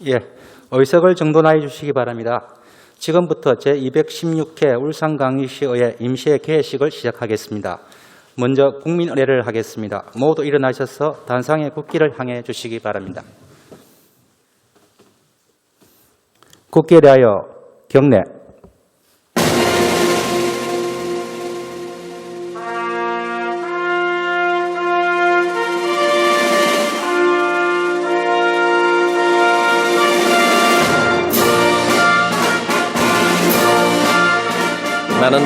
예, 의석을 정돈하여 주시기 바랍니다. 지금부터 제216회 울산광역시의회 임시회 개회식을 시작하겠습니다. 먼저 국민의례를 하겠습니다. 모두 일어나셔서 단상의 국기를 향해 주시기 바랍니다. 국기에 대하여 경례. 나는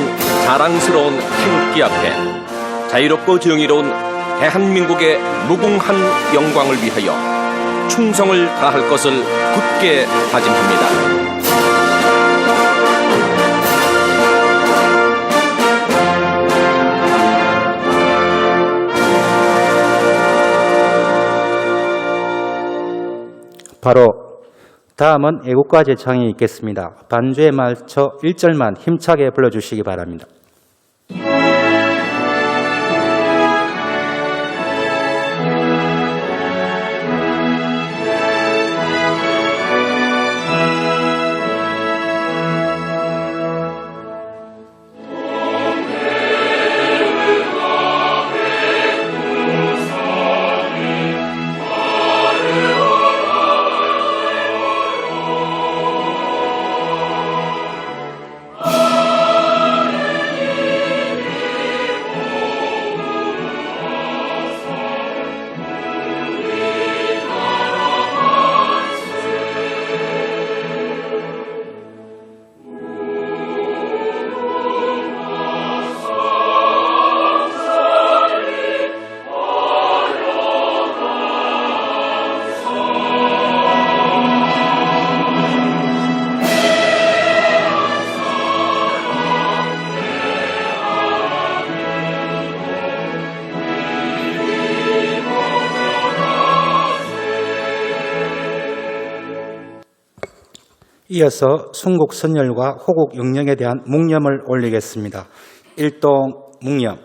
자랑스러운 태극기 앞에 자유롭고 정의로운 대한민국의 무궁한 영광을 위하여 충성을 다할 것을 굳게 다짐합니다. 바로 다음은 애국가 제창이 있겠습니다. 반주에 맞춰 1절만 힘차게 불러주시기 바랍니다. 이어서 순국 선열과 호국 영령에 대한 묵념을 올리겠습니다. 일동 묵념.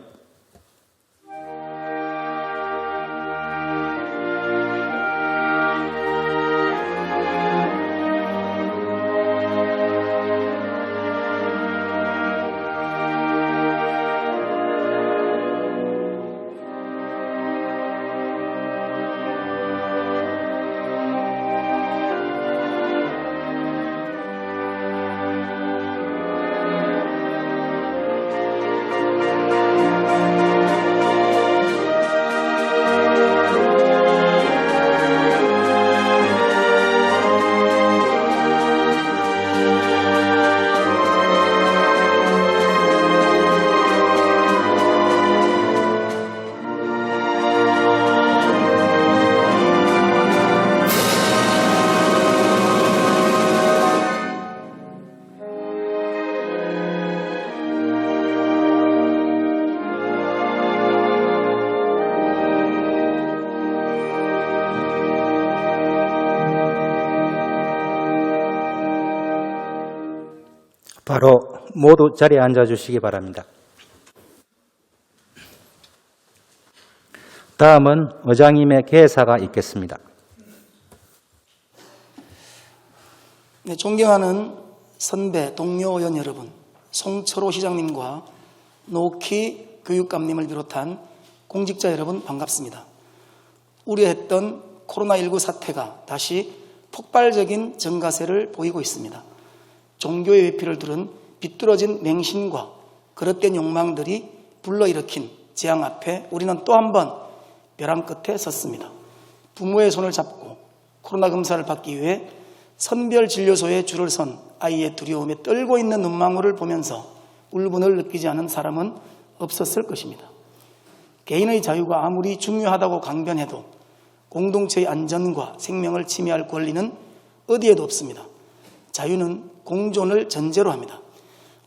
바로 모두 자리에 앉아주시기 바랍니다. 다음은 의장님의 개사가 있겠습니다. 네, 존경하는 선배, 동료 의원 여러분, 송철호 시장님과 노키 교육감님을 비롯한 공직자 여러분 반갑습니다. 우려했던 코로나19 사태가 다시 폭발적인 증가세를 보이고 있습니다. 종교의 회피를 두른 비뚤어진 맹신과 그릇된 욕망들이 불러일으킨 재앙 앞에 우리는 또 한 번 벼랑 끝에 섰습니다. 부모의 손을 잡고 코로나 검사를 받기 위해 선별진료소에 줄을 선 아이의 두려움에 떨고 있는 눈망울을 보면서 울분을 느끼지 않은 사람은 없었을 것입니다. 개인의 자유가 아무리 중요하다고 강변해도 공동체의 안전과 생명을 침해할 권리는 어디에도 없습니다. 자유는 공존을 전제로 합니다.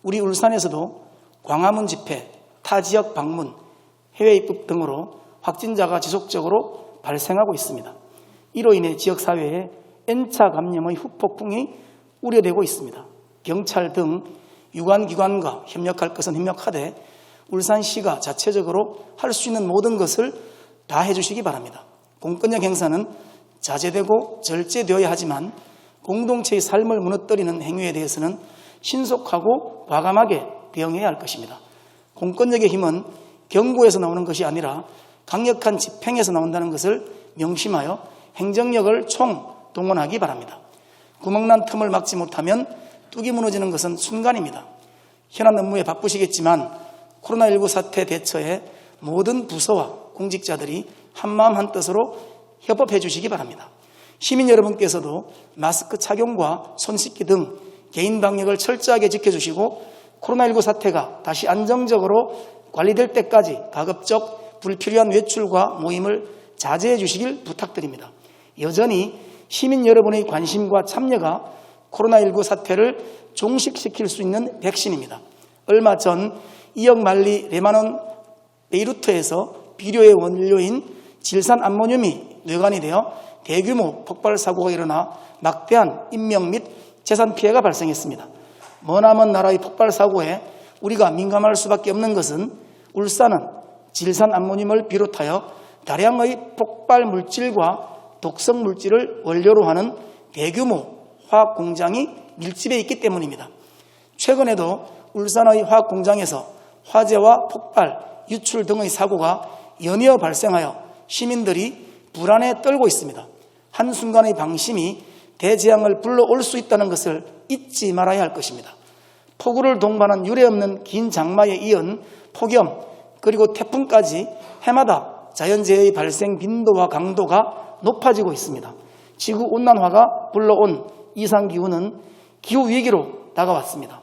우리 울산에서도 광화문 집회, 타 지역 방문, 해외 입국 등으로 확진자가 지속적으로 발생하고 있습니다. 이로 인해 지역사회에 N차 감염의 후폭풍이 우려되고 있습니다. 경찰 등 유관기관과 협력할 것은 협력하되 울산시가 자체적으로 할 수 있는 모든 것을 다 해주시기 바랍니다. 공권력 행사는 자제되고 절제되어야 하지만 공동체의 삶을 무너뜨리는 행위에 대해서는 신속하고 과감하게 대응해야 할 것입니다. 공권력의 힘은 경고에서 나오는 것이 아니라 강력한 집행에서 나온다는 것을 명심하여 행정력을 총동원하기 바랍니다. 구멍난 틈을 막지 못하면 뚝이 무너지는 것은 순간입니다. 현안 업무에 바쁘시겠지만 코로나19 사태 대처에 모든 부서와 공직자들이 한마음 한뜻으로 협업해 주시기 바랍니다. 시민 여러분께서도 마스크 착용과 손 씻기 등 개인 방역을 철저하게 지켜주시고 코로나19 사태가 다시 안정적으로 관리될 때까지 가급적 불필요한 외출과 모임을 자제해 주시길 부탁드립니다. 여전히 시민 여러분의 관심과 참여가 코로나19 사태를 종식시킬 수 있는 백신입니다. 얼마 전 2억 말리 레바논 베이루트에서 비료의 원료인 질산 암모늄이 뇌관이 되어 대규모 폭발 사고가 일어나 막대한 인명 및 재산 피해가 발생했습니다. 머나먼 나라의 폭발 사고에 우리가 민감할 수밖에 없는 것은 울산은 질산 암모늄을 비롯하여 다량의 폭발 물질과 독성 물질을 원료로 하는 대규모 화학 공장이 밀집해 있기 때문입니다. 최근에도 울산의 화학 공장에서 화재와 폭발, 유출 등의 사고가 연이어 발생하여 시민들이 불안에 떨고 있습니다. 한순간의 방심이 대재앙을 불러올 수 있다는 것을 잊지 말아야 할 것입니다. 폭우를 동반한 유례없는 긴 장마에 이은 폭염 그리고 태풍까지 해마다 자연재해의 발생 빈도와 강도가 높아지고 있습니다. 지구온난화가 불러온 이상기후는 기후위기로 다가왔습니다.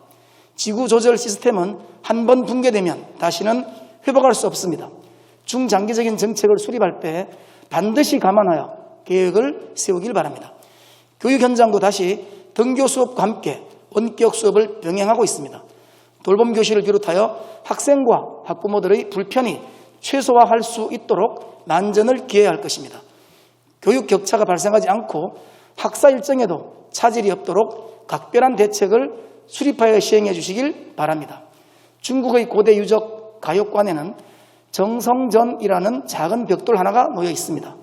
지구조절 시스템은 한 번 붕괴되면 다시는 회복할 수 없습니다. 중장기적인 정책을 수립할 때 반드시 감안하여 계획을 세우길 바랍니다. 교육 현장도 다시 등교 수업과 함께 원격 수업을 병행하고 있습니다. 돌봄 교실을 비롯하여 학생과 학부모들의 불편이 최소화할 수 있도록 만전을 기해야 할 것입니다. 교육 격차가 발생하지 않고 학사 일정에도 차질이 없도록 각별한 대책을 수립하여 시행해 주시길 바랍니다. 중국의 고대 유적 가옥관에는 정성전이라는 작은 벽돌 하나가 놓여 있습니다.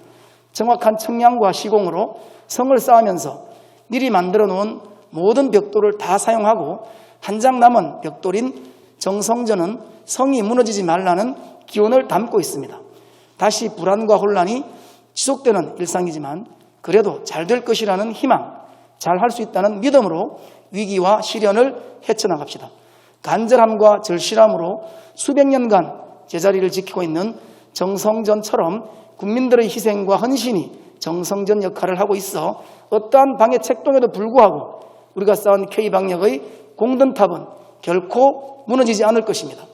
정확한 청량과 시공으로 성을 쌓으면서 미리 만들어 놓은 모든 벽돌을 다 사용하고 한 장 남은 벽돌인 정성전은 성이 무너지지 말라는 기원을 담고 있습니다. 다시 불안과 혼란이 지속되는 일상이지만 그래도 잘 될 것이라는 희망, 잘 할 수 있다는 믿음으로 위기와 시련을 헤쳐나갑시다. 간절함과 절실함으로 수백 년간 제자리를 지키고 있는 정성전처럼 국민들의 희생과 헌신이 정성전 역할을 하고 있어 어떠한 방해 책동에도 불구하고 우리가 쌓은 K방역의 공든탑은 결코 무너지지 않을 것입니다.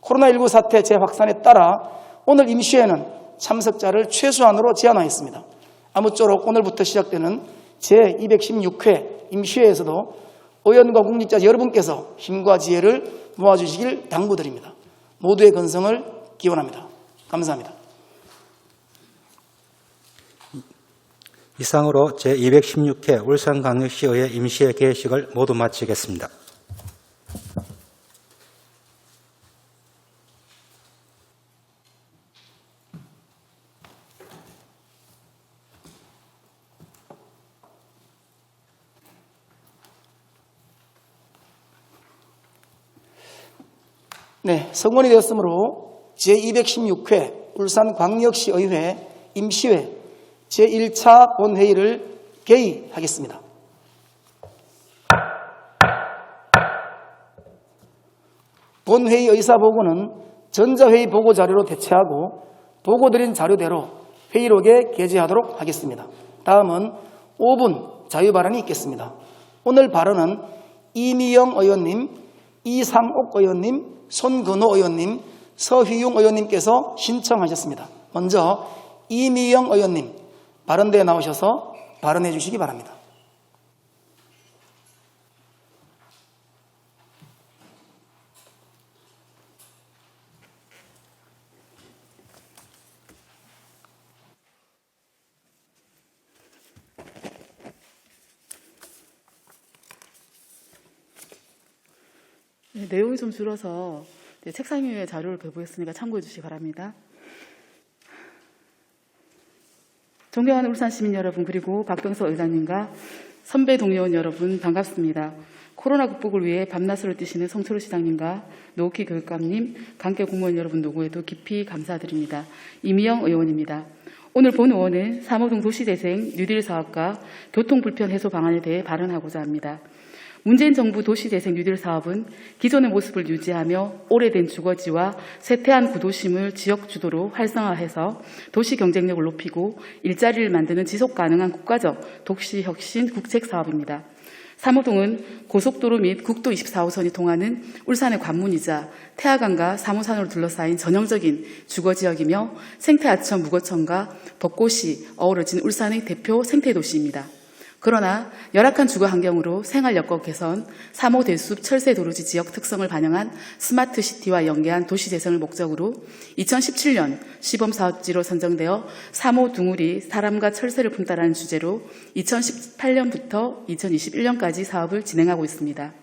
코로나19 사태 재확산에 따라 오늘 임시회는 참석자를 최소한으로 제한하였습니다. 아무쪼록 오늘부터 시작되는 제216회 임시회에서도 의원과 공직자 여러분께서 힘과 지혜를 모아주시길 당부드립니다. 모두의 건성을 기원합니다. 감사합니다. 이상으로 제216회 울산광역시의회 임시회 개회식을 모두 마치겠습니다. 네, 성원이 되었으므로 제216회 울산광역시의회 임시회 제1차 본회의를 개의하겠습니다. 본회의 의사보고는 전자회의 보고자료로 대체하고 보고드린 자료대로 회의록에 게재하도록 하겠습니다. 다음은 5분 자유발언이 있겠습니다. 오늘 발언은 이미영 의원님, 이상옥 의원님, 손근호 의원님, 서휘용 의원님께서 신청하셨습니다. 먼저 이미영 의원님 발언대에 나오셔서 발언해 주시기 바랍니다. 네, 내용이 좀 줄어서 책상 위에 자료를 배부했으니까 참고해 주시기 바랍니다. 존경하는 울산 시민 여러분, 그리고 박병석 의장님과 선배 동료원 여러분 반갑습니다. 코로나 극복을 위해 밤낮으로 뛰시는 송철호 시장님과 노옥희 교육감님, 관계 공무원 여러분 노고에도 깊이 감사드립니다. 이미영 의원입니다. 오늘 본 의원은 3호동 도시재생 뉴딜 사업과 교통불편 해소 방안에 대해 발언하고자 합니다. 문재인 정부 도시재생 뉴딜 사업은 기존의 모습을 유지하며 오래된 주거지와 쇠퇴한 구도심을 지역 주도로 활성화해서 도시 경쟁력을 높이고 일자리를 만드는 지속 가능한 국가적 도시 혁신 국책 사업입니다. 3호동은 고속도로 및 국도 24호선이 통하는 울산의 관문이자 태화강과 사무산으로 둘러싸인 전형적인 주거지역이며 생태하천 무거천과 벚꽃이 어우러진 울산의 대표 생태도시입니다. 그러나 열악한 주거 환경으로 생활 여건 개선, 3호 대숲 철새 도로지 지역 특성을 반영한 스마트 시티와 연계한 도시 재생을 목적으로 2017년 시범사업지로 선정되어 3호 둥우리 사람과 철새를 품다라는 주제로 2018년부터 2021년까지 사업을 진행하고 있습니다.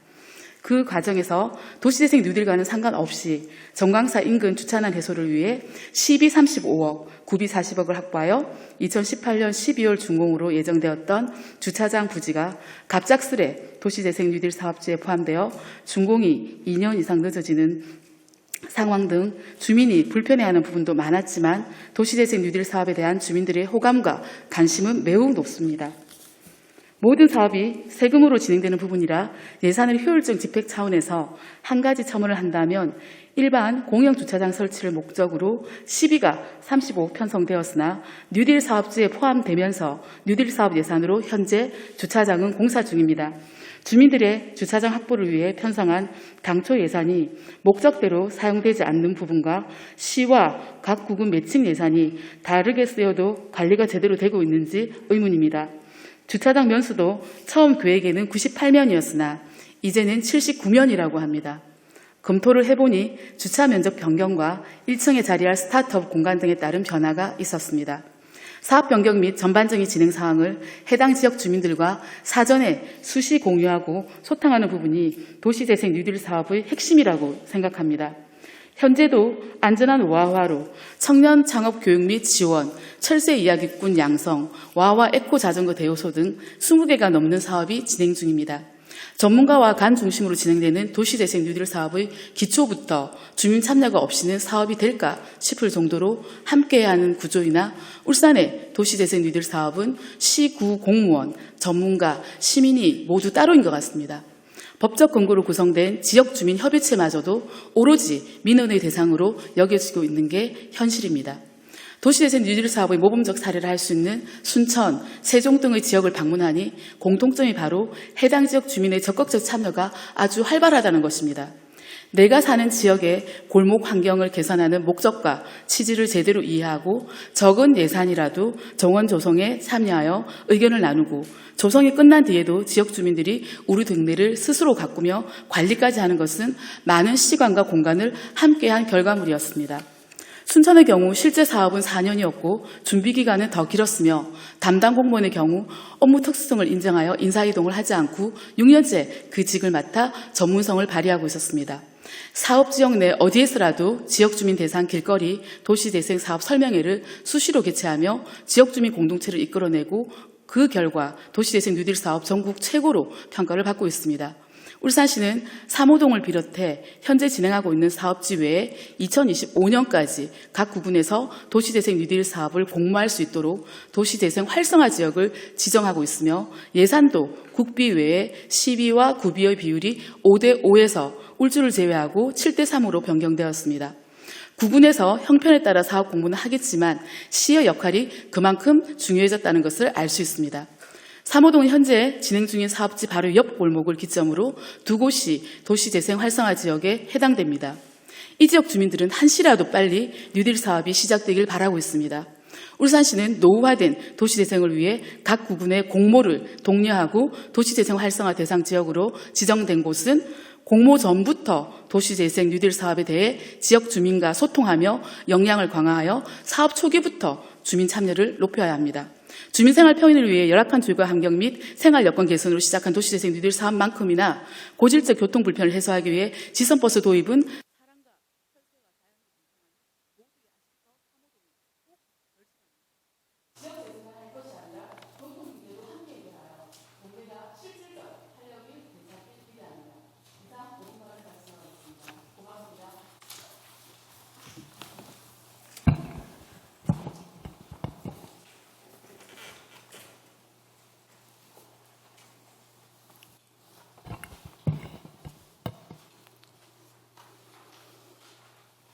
그 과정에서 도시재생 뉴딜과는 상관없이 정강사 인근 주차난 해소를 위해 시비 35억, 구비 40억을 확보하여 2018년 12월 준공으로 예정되었던 주차장 부지가 갑작스레 도시재생 뉴딜 사업지에 포함되어 준공이 2년 이상 늦어지는 상황 등 주민이 불편해하는 부분도 많았지만 도시재생 뉴딜 사업에 대한 주민들의 호감과 관심은 매우 높습니다. 모든 사업이 세금으로 진행되는 부분이라 예산의 효율적 집행 차원에서 한 가지 첨언을 한다면 일반 공영 주차장 설치를 목적으로 시비가 35억 편성되었으나 뉴딜 사업지에 포함되면서 뉴딜 사업 예산으로 현재 주차장은 공사 중입니다. 주민들의 주차장 확보를 위해 편성한 당초 예산이 목적대로 사용되지 않는 부분과 시와 각 구군 매칭 예산이 다르게 쓰여도 관리가 제대로 되고 있는지 의문입니다. 주차장 면수도 처음 계획에는 98면이었으나 이제는 79면이라고 합니다. 검토를 해보니 주차 면적 변경과 1층에 자리할 스타트업 공간 등에 따른 변화가 있었습니다. 사업 변경 및 전반적인 진행 사항을 해당 지역 주민들과 사전에 수시 공유하고 소통하는 부분이 도시재생 뉴딜 사업의 핵심이라고 생각합니다. 현재도 안전한 와화로 청년 창업 교육 및 지원, 철새 이야기꾼 양성, 와와 에코 자전거 대여소 등 20개가 넘는 사업이 진행 중입니다. 전문가와 간 중심으로 진행되는 도시재생 뉴딜 사업의 기초부터 주민 참여가 없이는 사업이 될까 싶을 정도로 함께해야 하는 구조이나 울산의 도시재생 뉴딜 사업은 시구 공무원, 전문가, 시민이 모두 따로인 것 같습니다. 법적 근거로 구성된 지역주민협의체마저도 오로지 민원의 대상으로 여겨지고 있는 게 현실입니다. 도시재생 뉴딜 사업의 모범적 사례를 할 수 있는 순천, 세종 등의 지역을 방문하니 공통점이 바로 해당 지역 주민의 적극적 참여가 아주 활발하다는 것입니다. 내가 사는 지역의 골목 환경을 개선하는 목적과 취지를 제대로 이해하고 적은 예산이라도 정원 조성에 참여하여 의견을 나누고 조성이 끝난 뒤에도 지역 주민들이 우리 동네를 스스로 가꾸며 관리까지 하는 것은 많은 시간과 공간을 함께한 결과물이었습니다. 순천의 경우 실제 사업은 4년이었고 준비 기간은 더 길었으며 담당 공무원의 경우 업무 특수성을 인정하여 인사이동을 하지 않고 6년째 그 직을 맡아 전문성을 발휘하고 있었습니다. 사업 지역 내 어디에서라도 지역주민 대상 길거리 도시재생 사업 설명회를 수시로 개최하며 지역주민 공동체를 이끌어내고 그 결과 도시재생 뉴딜 사업 전국 최고로 평가를 받고 있습니다. 울산시는 3호동을 비롯해 현재 진행하고 있는 사업지 외에 2025년까지 각 구군에서 도시재생 뉴딜 사업을 공모할 수 있도록 도시재생 활성화 지역을 지정하고 있으며 예산도 국비 외에 시비와 구비의 비율이 5대5에서 울주를 제외하고 7대3으로 변경되었습니다. 구군에서 형편에 따라 사업 공모는 하겠지만 시의 역할이 그만큼 중요해졌다는 것을 알 수 있습니다. 3호동은 현재 진행 중인 사업지 바로 옆 골목을 기점으로 두 곳이 도시재생 활성화 지역에 해당됩니다. 이 지역 주민들은 한시라도 빨리 뉴딜 사업이 시작되길 바라고 있습니다. 울산시는 노후화된 도시재생을 위해 각 구군의 공모를 독려하고 도시재생 활성화 대상 지역으로 지정된 곳은 공모 전부터 도시재생 뉴딜 사업에 대해 지역 주민과 소통하며 역량을 강화하여 사업 초기부터 주민 참여를 높여야 합니다. 주민생활 평인을 위해 열악한 주거 환경 및 생활 여건 개선으로 시작한 도시재생 뉴딜 사업만큼이나 고질적 교통 불편을 해소하기 위해 지선버스 도입은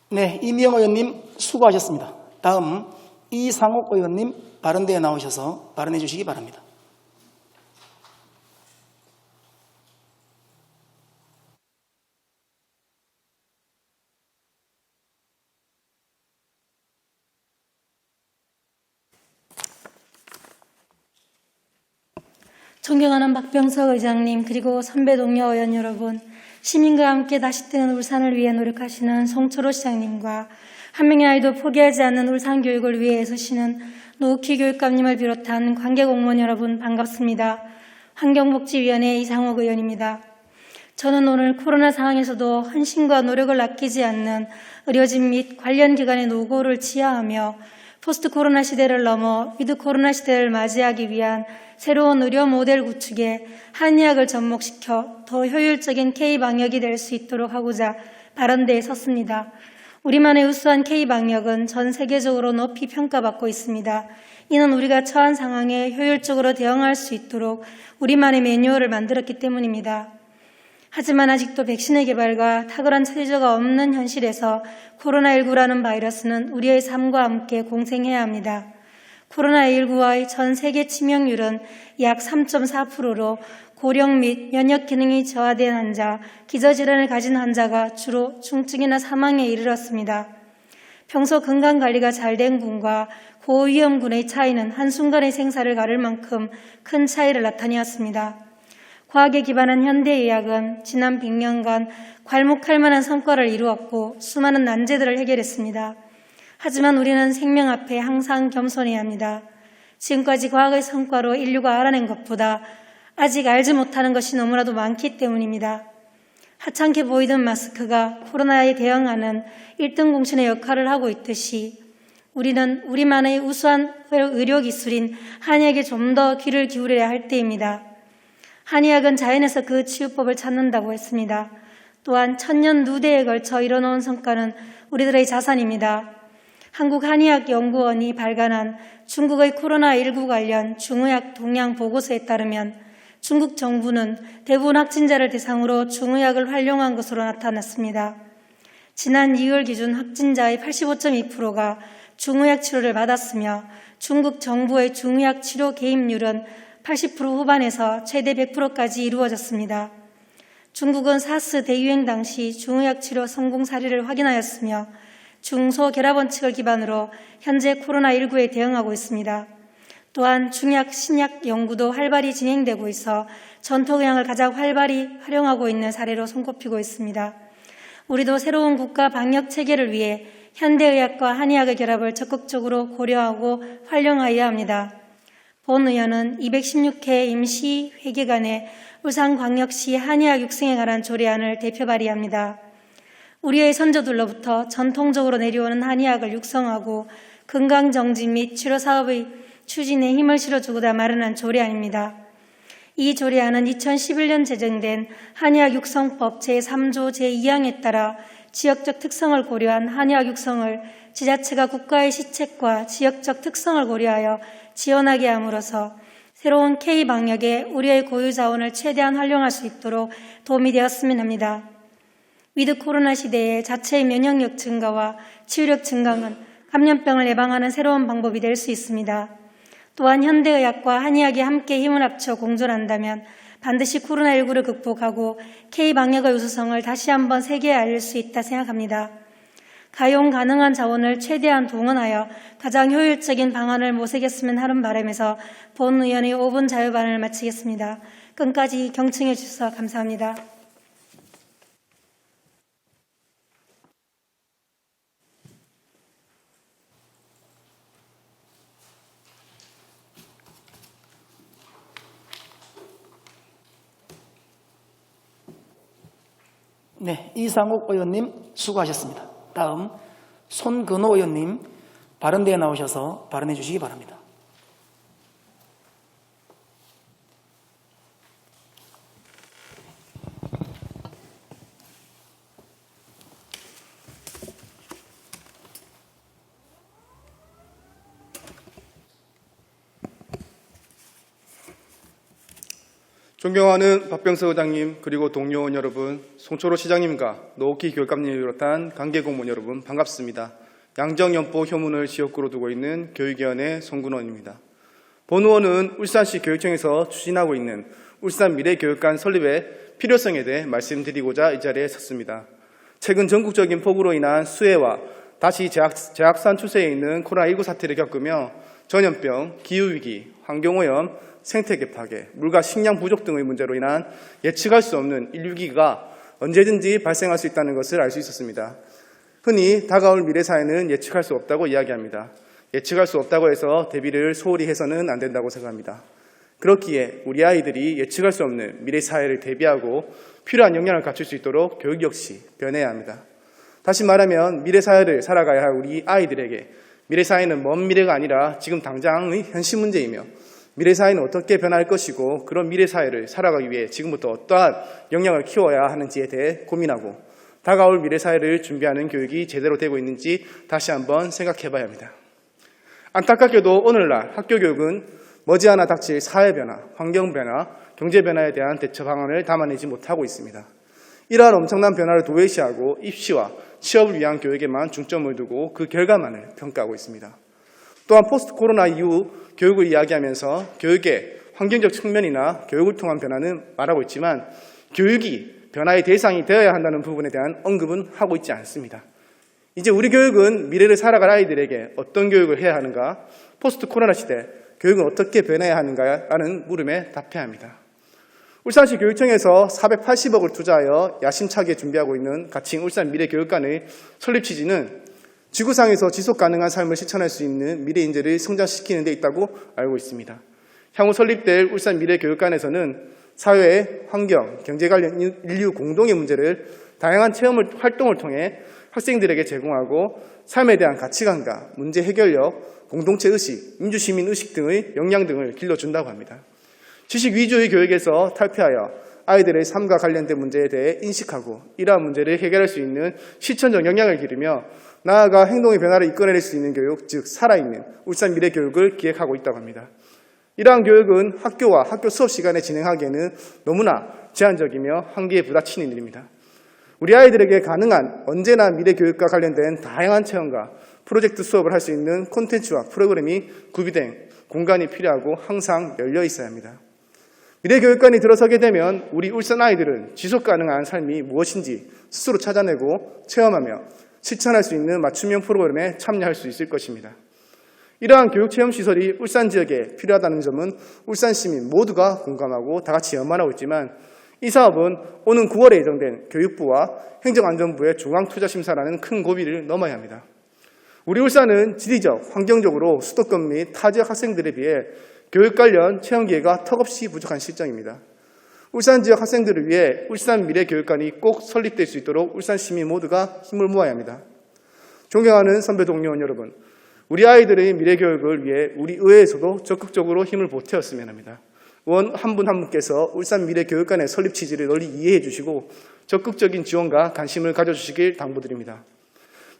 네, 이미영 의원님 수고하셨습니다. 다음 이상옥 의원님 발언대에 나오셔서 발언해 주시기 바랍니다. 존경하는 박병석 의장님, 그리고 선배 동료 의원 여러분, 시민과 함께 다시 뜨는 울산을 위해 노력하시는 송철호 시장님과 한 명의 아이도 포기하지 않는 울산 교육을 위해 애쓰시는 노욱희 교육감님을 비롯한 관계공무원 여러분 반갑습니다. 환경복지위원회 이상옥 의원입니다. 저는 오늘 코로나 상황에서도 헌신과 노력을 아끼지 않는 의료진 및 관련 기관의 노고를 지하하며 포스트 코로나 시대를 넘어 위드 코로나 시대를 맞이하기 위한 새로운 의료 모델 구축에 한의학을 접목시켜 더 효율적인 K-방역이 될 수 있도록 하고자 발언대에 섰습니다. 우리만의 우수한 K-방역은 전 세계적으로 높이 평가받고 있습니다. 이는 우리가 처한 상황에 효율적으로 대응할 수 있도록 우리만의 매뉴얼을 만들었기 때문입니다. 하지만 아직도 백신의 개발과 탁월한 체제가 없는 현실에서 코로나19라는 바이러스는 우리의 삶과 함께 공생해야 합니다. 코로나19와의 전 세계 치명률은 약 3.4%로 고령 및 면역 기능이 저하된 환자, 기저질환을 가진 환자가 주로 중증이나 사망에 이르렀습니다. 평소 건강관리가 잘 된 군과 고위험군의 차이는 한순간의 생사를 가를 만큼 큰 차이를 나타내었습니다. 과학에 기반한 현대의학은 지난 100년간 괄목할 만한 성과를 이루었고 수많은 난제들을 해결했습니다. 하지만 우리는 생명 앞에 항상 겸손해야 합니다. 지금까지 과학의 성과로 인류가 알아낸 것보다 아직 알지 못하는 것이 너무나도 많기 때문입니다. 하찮게 보이던 마스크가 코로나에 대응하는 1등 공신의 역할을 하고 있듯이 우리는 우리만의 우수한 의료기술인 한의학에 좀 더 귀를 기울여야 할 때입니다. 한의학은 자연에서 그 치유법을 찾는다고 했습니다. 또한 천년 누대에 걸쳐 이뤄놓은 성과는 우리들의 자산입니다. 한국한의학연구원이 발간한 중국의 코로나19 관련 중의학 동향 보고서에 따르면 중국 정부는 대부분 확진자를 대상으로 중의학을 활용한 것으로 나타났습니다. 지난 2월 기준 확진자의 85.2%가 중의학 치료를 받았으며 중국 정부의 중의학 치료 개입률은 80% 후반에서 최대 100%까지 이루어졌습니다. 중국은 사스 대유행 당시 중의학 치료 성공 사례를 확인하였으며 중소결합원칙을 기반으로 현재 코로나19에 대응하고 있습니다. 또한 중약, 신약 연구도 활발히 진행되고 있어 전통의학을 가장 활발히 활용하고 있는 사례로 손꼽히고 있습니다. 우리도 새로운 국가 방역 체계를 위해 현대의학과 한의학의 결합을 적극적으로 고려하고 활용하여야 합니다. 본 의원은 216회 임시 회계간에 울산광역시 한의학 육성에 관한 조례안을 대표 발의합니다. 우리의 선조들로부터 전통적으로 내려오는 한의학을 육성하고 건강정진 및 치료사업의 추진에 힘을 실어주고자 마련한 조례안입니다. 이 조례안은 2011년 제정된 한의학 육성법 제3조 제2항에 따라 지역적 특성을 고려한 한의학 육성을 지자체가 국가의 시책과 지역적 특성을 고려하여 지원하게 함으로써 새로운 K-방역에 우리의 고유 자원을 최대한 활용할 수 있도록 도움이 되었으면 합니다. 위드 코로나 시대에 자체의 면역력 증가와 치유력 증강은 감염병을 예방하는 새로운 방법이 될 수 있습니다. 또한 현대의학과 한의학이 함께 힘을 합쳐 공존한다면 반드시 코로나19를 극복하고 K-방역의 우수성을 다시 한번 세계에 알릴 수 있다 생각합니다. 가용 가능한 자원을 최대한 동원하여 가장 효율적인 방안을 모색했으면 하는 바람에서 본 의원의 5분 자유발언을 마치겠습니다. 끝까지 경청해 주셔서 감사합니다. 네, 이상옥 의원님 수고하셨습니다. 다음 손근호 의원님 발언대에 나오셔서 발언해 주시기 바랍니다. 존경하는 박병석 의장님, 그리고 동료 의원 여러분, 송철호 시장님과 노옥희 교육감님을 비롯한 관계 공무원 여러분 반갑습니다. 양정연포 효문을 지역구로 두고 있는 교육위원회 송근원입니다. 본 의원은 울산시 교육청에서 추진하고 있는 울산 미래교육관 설립의 필요성에 대해 말씀드리고자 이 자리에 섰습니다. 최근 전국적인 폭우로 인한 수해와 다시 재확산 추세에 있는 코로나19 사태를 겪으며 전염병, 기후위기, 환경오염, 생태계 파괴, 물과 식량 부족 등의 문제로 인한 예측할 수 없는 인류위기가 언제든지 발생할 수 있다는 것을 알 수 있었습니다. 흔히 다가올 미래 사회는 예측할 수 없다고 이야기합니다. 예측할 수 없다고 해서 대비를 소홀히 해서는 안 된다고 생각합니다. 그렇기에 우리 아이들이 예측할 수 없는 미래 사회를 대비하고 필요한 역량을 갖출 수 있도록 교육 역시 변해야 합니다. 다시 말하면 미래 사회를 살아가야 할 우리 아이들에게 미래 사회는 먼 미래가 아니라 지금 당장의 현실 문제이며 미래 사회는 어떻게 변할 것이고 그런 미래 사회를 살아가기 위해 지금부터 어떠한 역량을 키워야 하는지에 대해 고민하고 다가올 미래 사회를 준비하는 교육이 제대로 되고 있는지 다시 한번 생각해 봐야 합니다. 안타깝게도 오늘날 학교 교육은 머지않아 닥칠 사회 변화, 환경 변화, 경제 변화에 대한 대처 방안을 담아내지 못하고 있습니다. 이러한 엄청난 변화를 도외시하고 입시와 취업을 위한 교육에만 중점을 두고 그 결과만을 평가하고 있습니다. 또한 포스트 코로나 이후 교육을 이야기하면서 교육의 환경적 측면이나 교육을 통한 변화는 말하고 있지만 교육이 변화의 대상이 되어야 한다는 부분에 대한 언급은 하고 있지 않습니다. 이제 우리 교육은 미래를 살아갈 아이들에게 어떤 교육을 해야 하는가, 포스트 코로나 시대 교육은 어떻게 변해야 하는가라는 물음에 답해야 합니다. 울산시 교육청에서 480억을 투자하여 야심차게 준비하고 있는 가칭 울산 미래교육관의 설립 취지는 지구상에서 지속 가능한 삶을 실천할 수 있는 미래 인재를 성장시키는 데 있다고 알고 있습니다. 향후 설립될 울산 미래교육관에서는 사회, 환경, 경제 관련 인류 공동의 문제를 다양한 활동을 통해 학생들에게 제공하고 삶에 대한 가치관과 문제 해결력, 공동체 의식, 민주시민 의식 등의 역량 등을 길러준다고 합니다. 지식 위주의 교육에서 탈피하여 아이들의 삶과 관련된 문제에 대해 인식하고 이러한 문제를 해결할 수 있는 실천적 역량을 기르며 나아가 행동의 변화를 이끌어낼 수 있는 교육, 즉 살아있는 울산 미래교육을 기획하고 있다고 합니다. 이러한 교육은 학교와 학교 수업 시간에 진행하기에는 너무나 제한적이며 한계에 부딪히는 일입니다. 우리 아이들에게 가능한 언제나 미래교육과 관련된 다양한 체험과 프로젝트 수업을 할 수 있는 콘텐츠와 프로그램이 구비된 공간이 필요하고 항상 열려 있어야 합니다. 미래교육관이 들어서게 되면 우리 울산 아이들은 지속가능한 삶이 무엇인지 스스로 찾아내고 체험하며 실천할 수 있는 맞춤형 프로그램에 참여할 수 있을 것입니다. 이러한 교육체험시설이 울산 지역에 필요하다는 점은 울산 시민 모두가 공감하고 다 같이 연만하고 있지만 이 사업은 오는 9월에 예정된 교육부와 행정안전부의 중앙투자심사라는 큰 고비를 넘어야 합니다. 우리 울산은 지리적, 환경적으로 수도권 및 타 지역 학생들에 비해 교육 관련 체험 기회가 턱없이 부족한 실정입니다. 울산 지역 학생들을 위해 울산 미래교육관이 꼭 설립될 수 있도록 울산 시민 모두가 힘을 모아야 합니다. 존경하는 선배 동료원 여러분, 우리 아이들의 미래교육을 위해 우리 의회에서도 적극적으로 힘을 보태었으면 합니다. 의원 한 분 한 분께서 울산 미래교육관의 설립 취지를 널리 이해해 주시고 적극적인 지원과 관심을 가져주시길 당부드립니다.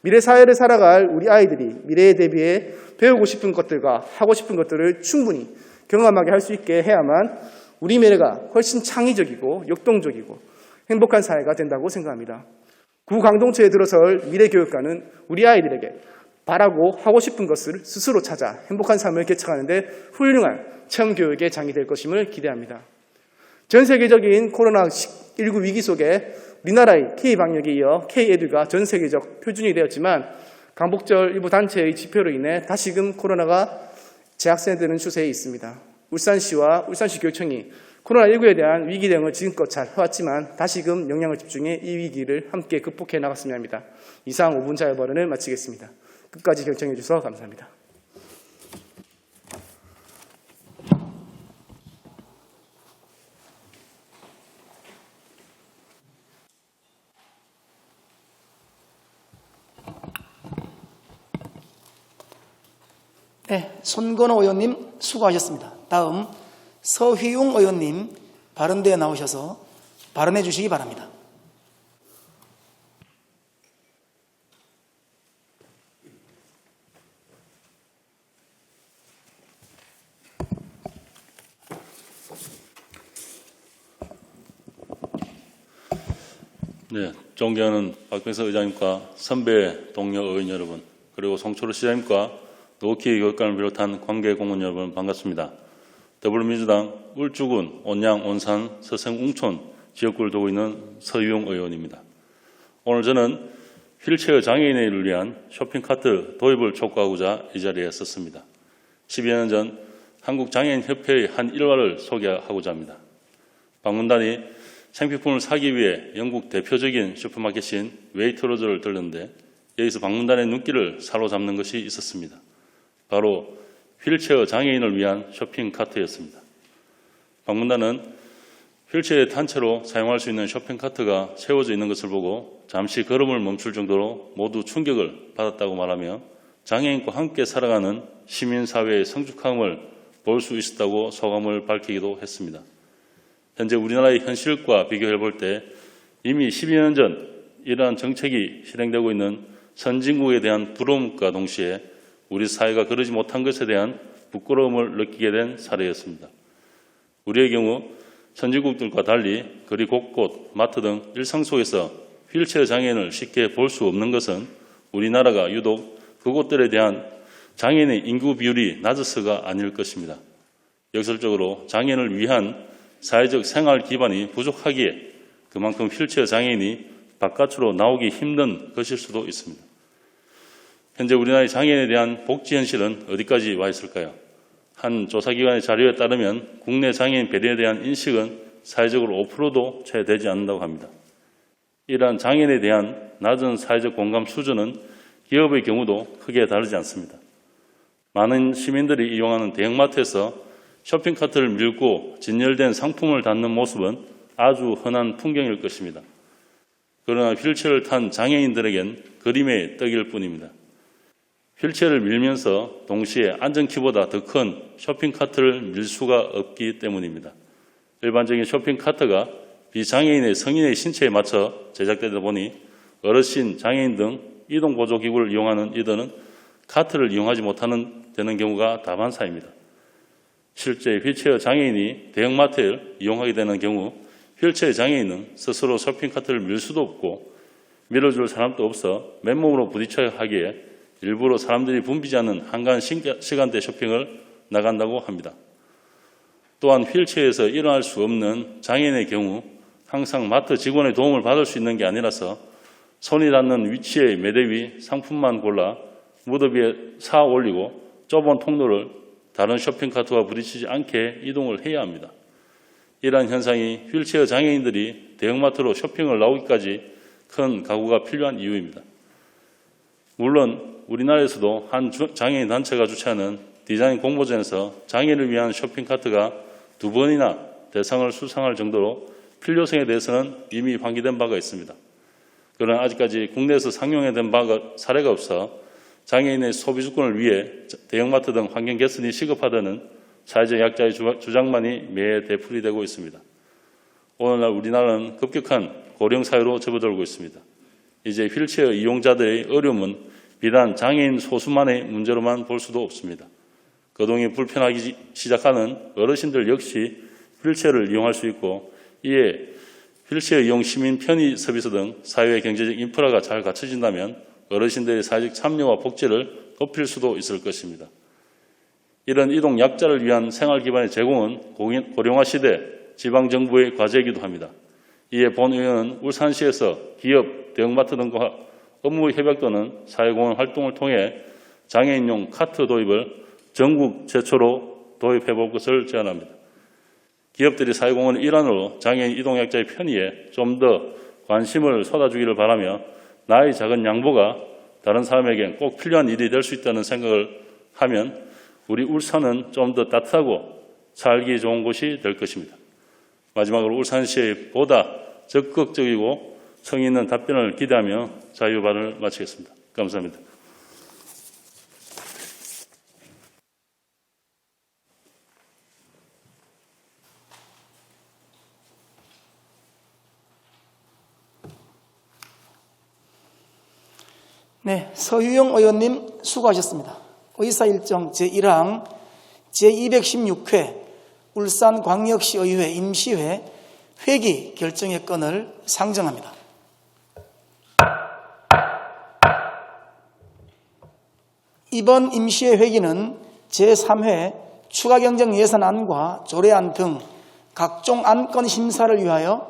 미래 사회를 살아갈 우리 아이들이 미래에 대비해 배우고 싶은 것들과 하고 싶은 것들을 충분히 경험하게 할 수 있게 해야만 우리 미래가 훨씬 창의적이고 역동적이고 행복한 사회가 된다고 생각합니다. 구강동체에 들어설 미래교육관은 우리 아이들에게 바라고 하고 싶은 것을 스스로 찾아 행복한 삶을 개척하는 데 훌륭한 체험교육의 장이 될 것임을 기대합니다. 전 세계적인 코로나19 위기 속에 우리나라의 K방역에 이어 K에듀가 전 세계적 표준이 되었지만 강복절 일부 단체의 지표로 인해 다시금 코로나가 재확산되는 추세에 있습니다. 울산시와 울산시 교육청이 코로나19에 대한 위기 대응을 지금껏 잘 해왔지만 다시금 역량을 집중해 이 위기를 함께 극복해 나갔으면 합니다. 이상 5분 자유발언을 마치겠습니다. 끝까지 경청해 주셔서 감사합니다. 네, 손건호 의원님 수고하셨습니다. 다음 서휘웅 의원님 발언대에 나오셔서 발언해 주시기 바랍니다. 네, 존경하는 박병석 의장님과 선배 동료 의원 여러분, 그리고 송철호 시장님과 노키 교육감을 비롯한 관계 공무원 여러분 반갑습니다. 더불어민주당 울주군 온양, 온산, 서생, 웅촌 지역구를 두고 있는 서유용 의원입니다. 오늘 저는 휠체어 장애인을 위한 쇼핑카트 도입을 촉구하고자 이 자리에 섰습니다. 10여 년 전 한국장애인협회의 한 일화를 소개하고자 합니다. 방문단이 생필품을 사기 위해 영국 대표적인 슈퍼마켓인 웨이트로즈를 들렀는데 여기서 방문단의 눈길을 사로잡는 것이 있었습니다. 바로 휠체어 장애인을 위한 쇼핑카트였습니다. 방문단은 휠체어의 단체로 사용할 수 있는 쇼핑카트가 세워져 있는 것을 보고 잠시 걸음을 멈출 정도로 모두 충격을 받았다고 말하며 장애인과 함께 살아가는 시민사회의 성숙함을 볼 수 있었다고 소감을 밝히기도 했습니다. 현재 우리나라의 현실과 비교해 볼 때 이미 12년 년 전 이러한 정책이 실행되고 있는 선진국에 대한 부러움과 동시에 우리 사회가 그러지 못한 것에 대한 부끄러움을 느끼게 된 사례였습니다. 우리의 경우 선진국들과 달리 거리 곳곳, 마트 등 일상 속에서 휠체어 장애인을 쉽게 볼 수 없는 것은 우리나라가 유독 그곳들에 대한 장애인의 인구 비율이 낮아서가 아닐 것입니다. 역설적으로 장애인을 위한 사회적 생활 기반이 부족하기에 그만큼 휠체어 장애인이 바깥으로 나오기 힘든 것일 수도 있습니다. 현재 우리나라의 장애인에 대한 복지 현실은 어디까지 와 있을까요? 한 조사기관의 자료에 따르면 국내 장애인 배려에 대한 인식은 사회적으로 5%도 채 되지 않는다고 합니다. 이러한 장애인에 대한 낮은 사회적 공감 수준은 기업의 경우도 크게 다르지 않습니다. 많은 시민들이 이용하는 대형마트에서 쇼핑카트를 밀고 진열된 상품을 담는 모습은 아주 흔한 풍경일 것입니다. 그러나 휠체어를 탄 장애인들에겐 그림의 떡일 뿐입니다. 휠체어를 밀면서 동시에 안전키보다 더 큰 쇼핑카트를 밀 수가 없기 때문입니다. 일반적인 쇼핑카트가 비장애인의 성인의 신체에 맞춰 제작되다 보니 어르신, 장애인 등 이동보조기구를 이용하는 이들은 카트를 이용하지 못하는 되는 경우가 다반사입니다. 실제 휠체어 장애인이 대형마트를 이용하게 되는 경우 휠체어 장애인은 스스로 쇼핑카트를 밀 수도 없고 밀어줄 사람도 없어 맨몸으로 부딪혀야 하기에 일부러 사람들이 붐비지 않는 한가한 시간대 쇼핑을 나간다고 합니다. 또한 휠체어에서 일어날 수 없는 장애인의 경우 항상 마트 직원의 도움을 받을 수 있는 게 아니라서 손이 닿는 위치의 매대 위 상품만 골라 무더위에 사 올리고 좁은 통로를 다른 쇼핑카트와 부딪히지 않게 이동을 해야 합니다. 이러한 현상이 휠체어 장애인들이 대형마트로 쇼핑을 나오기까지 큰 각오가 필요한 이유입니다. 물론 우리나라에서도 한 장애인 단체가 주최하는 디자인 공모전에서 장애인을 위한 쇼핑카트가 2번이나 대상을 수상할 정도로 필요성에 대해서는 이미 환기된 바가 있습니다. 그러나 아직까지 국내에서 상용화된 사례가 없어 장애인의 소비주권을 위해 대형마트 등 환경 개선이 시급하다는 사회적 약자의 주장만이 매해 되풀이되고 있습니다. 오늘날 우리나라는 급격한 고령 사회로 접어들고 있습니다. 이제 휠체어 이용자들의 어려움은 비단 장애인 소수만의 문제로만 볼 수도 없습니다. 거동이 불편하기 시작하는 어르신들 역시 휠체어를 이용할 수 있고 이에 휠체어 이용 시민 편의 서비스 등 사회 경제적 인프라가 잘 갖춰진다면 어르신들의 사회적 참여와 복지를 높일 수도 있을 것입니다. 이런 이동 약자를 위한 생활 기반의 제공은 고령화 시대 지방정부의 과제이기도 합니다. 이에 본 의원은 울산시에서 기업, 대형마트 등과 업무 협약 또는 사회공헌 활동을 통해 장애인용 카트 도입을 전국 최초로 도입해 볼 것을 제안합니다. 기업들이 사회공헌의 일환으로 장애인 이동약자의 편의에 좀 더 관심을 쏟아주기를 바라며 나의 작은 양보가 다른 사람에겐 꼭 필요한 일이 될 수 있다는 생각을 하면 우리 울산은 좀 더 따뜻하고 살기 좋은 곳이 될 것입니다. 마지막으로 울산시의 보다 적극적이고 성의 있는 답변을 기대하며 자유 발언을 마치겠습니다. 감사합니다. 네, 서유영 의원님 수고하셨습니다. 의사일정 제1항 제216회 울산광역시의회 임시회 회기 결정의 건을 상정합니다. 이번 임시회 회기는 제3회 추가경정예산안과 조례안 등 각종 안건 심사를 위하여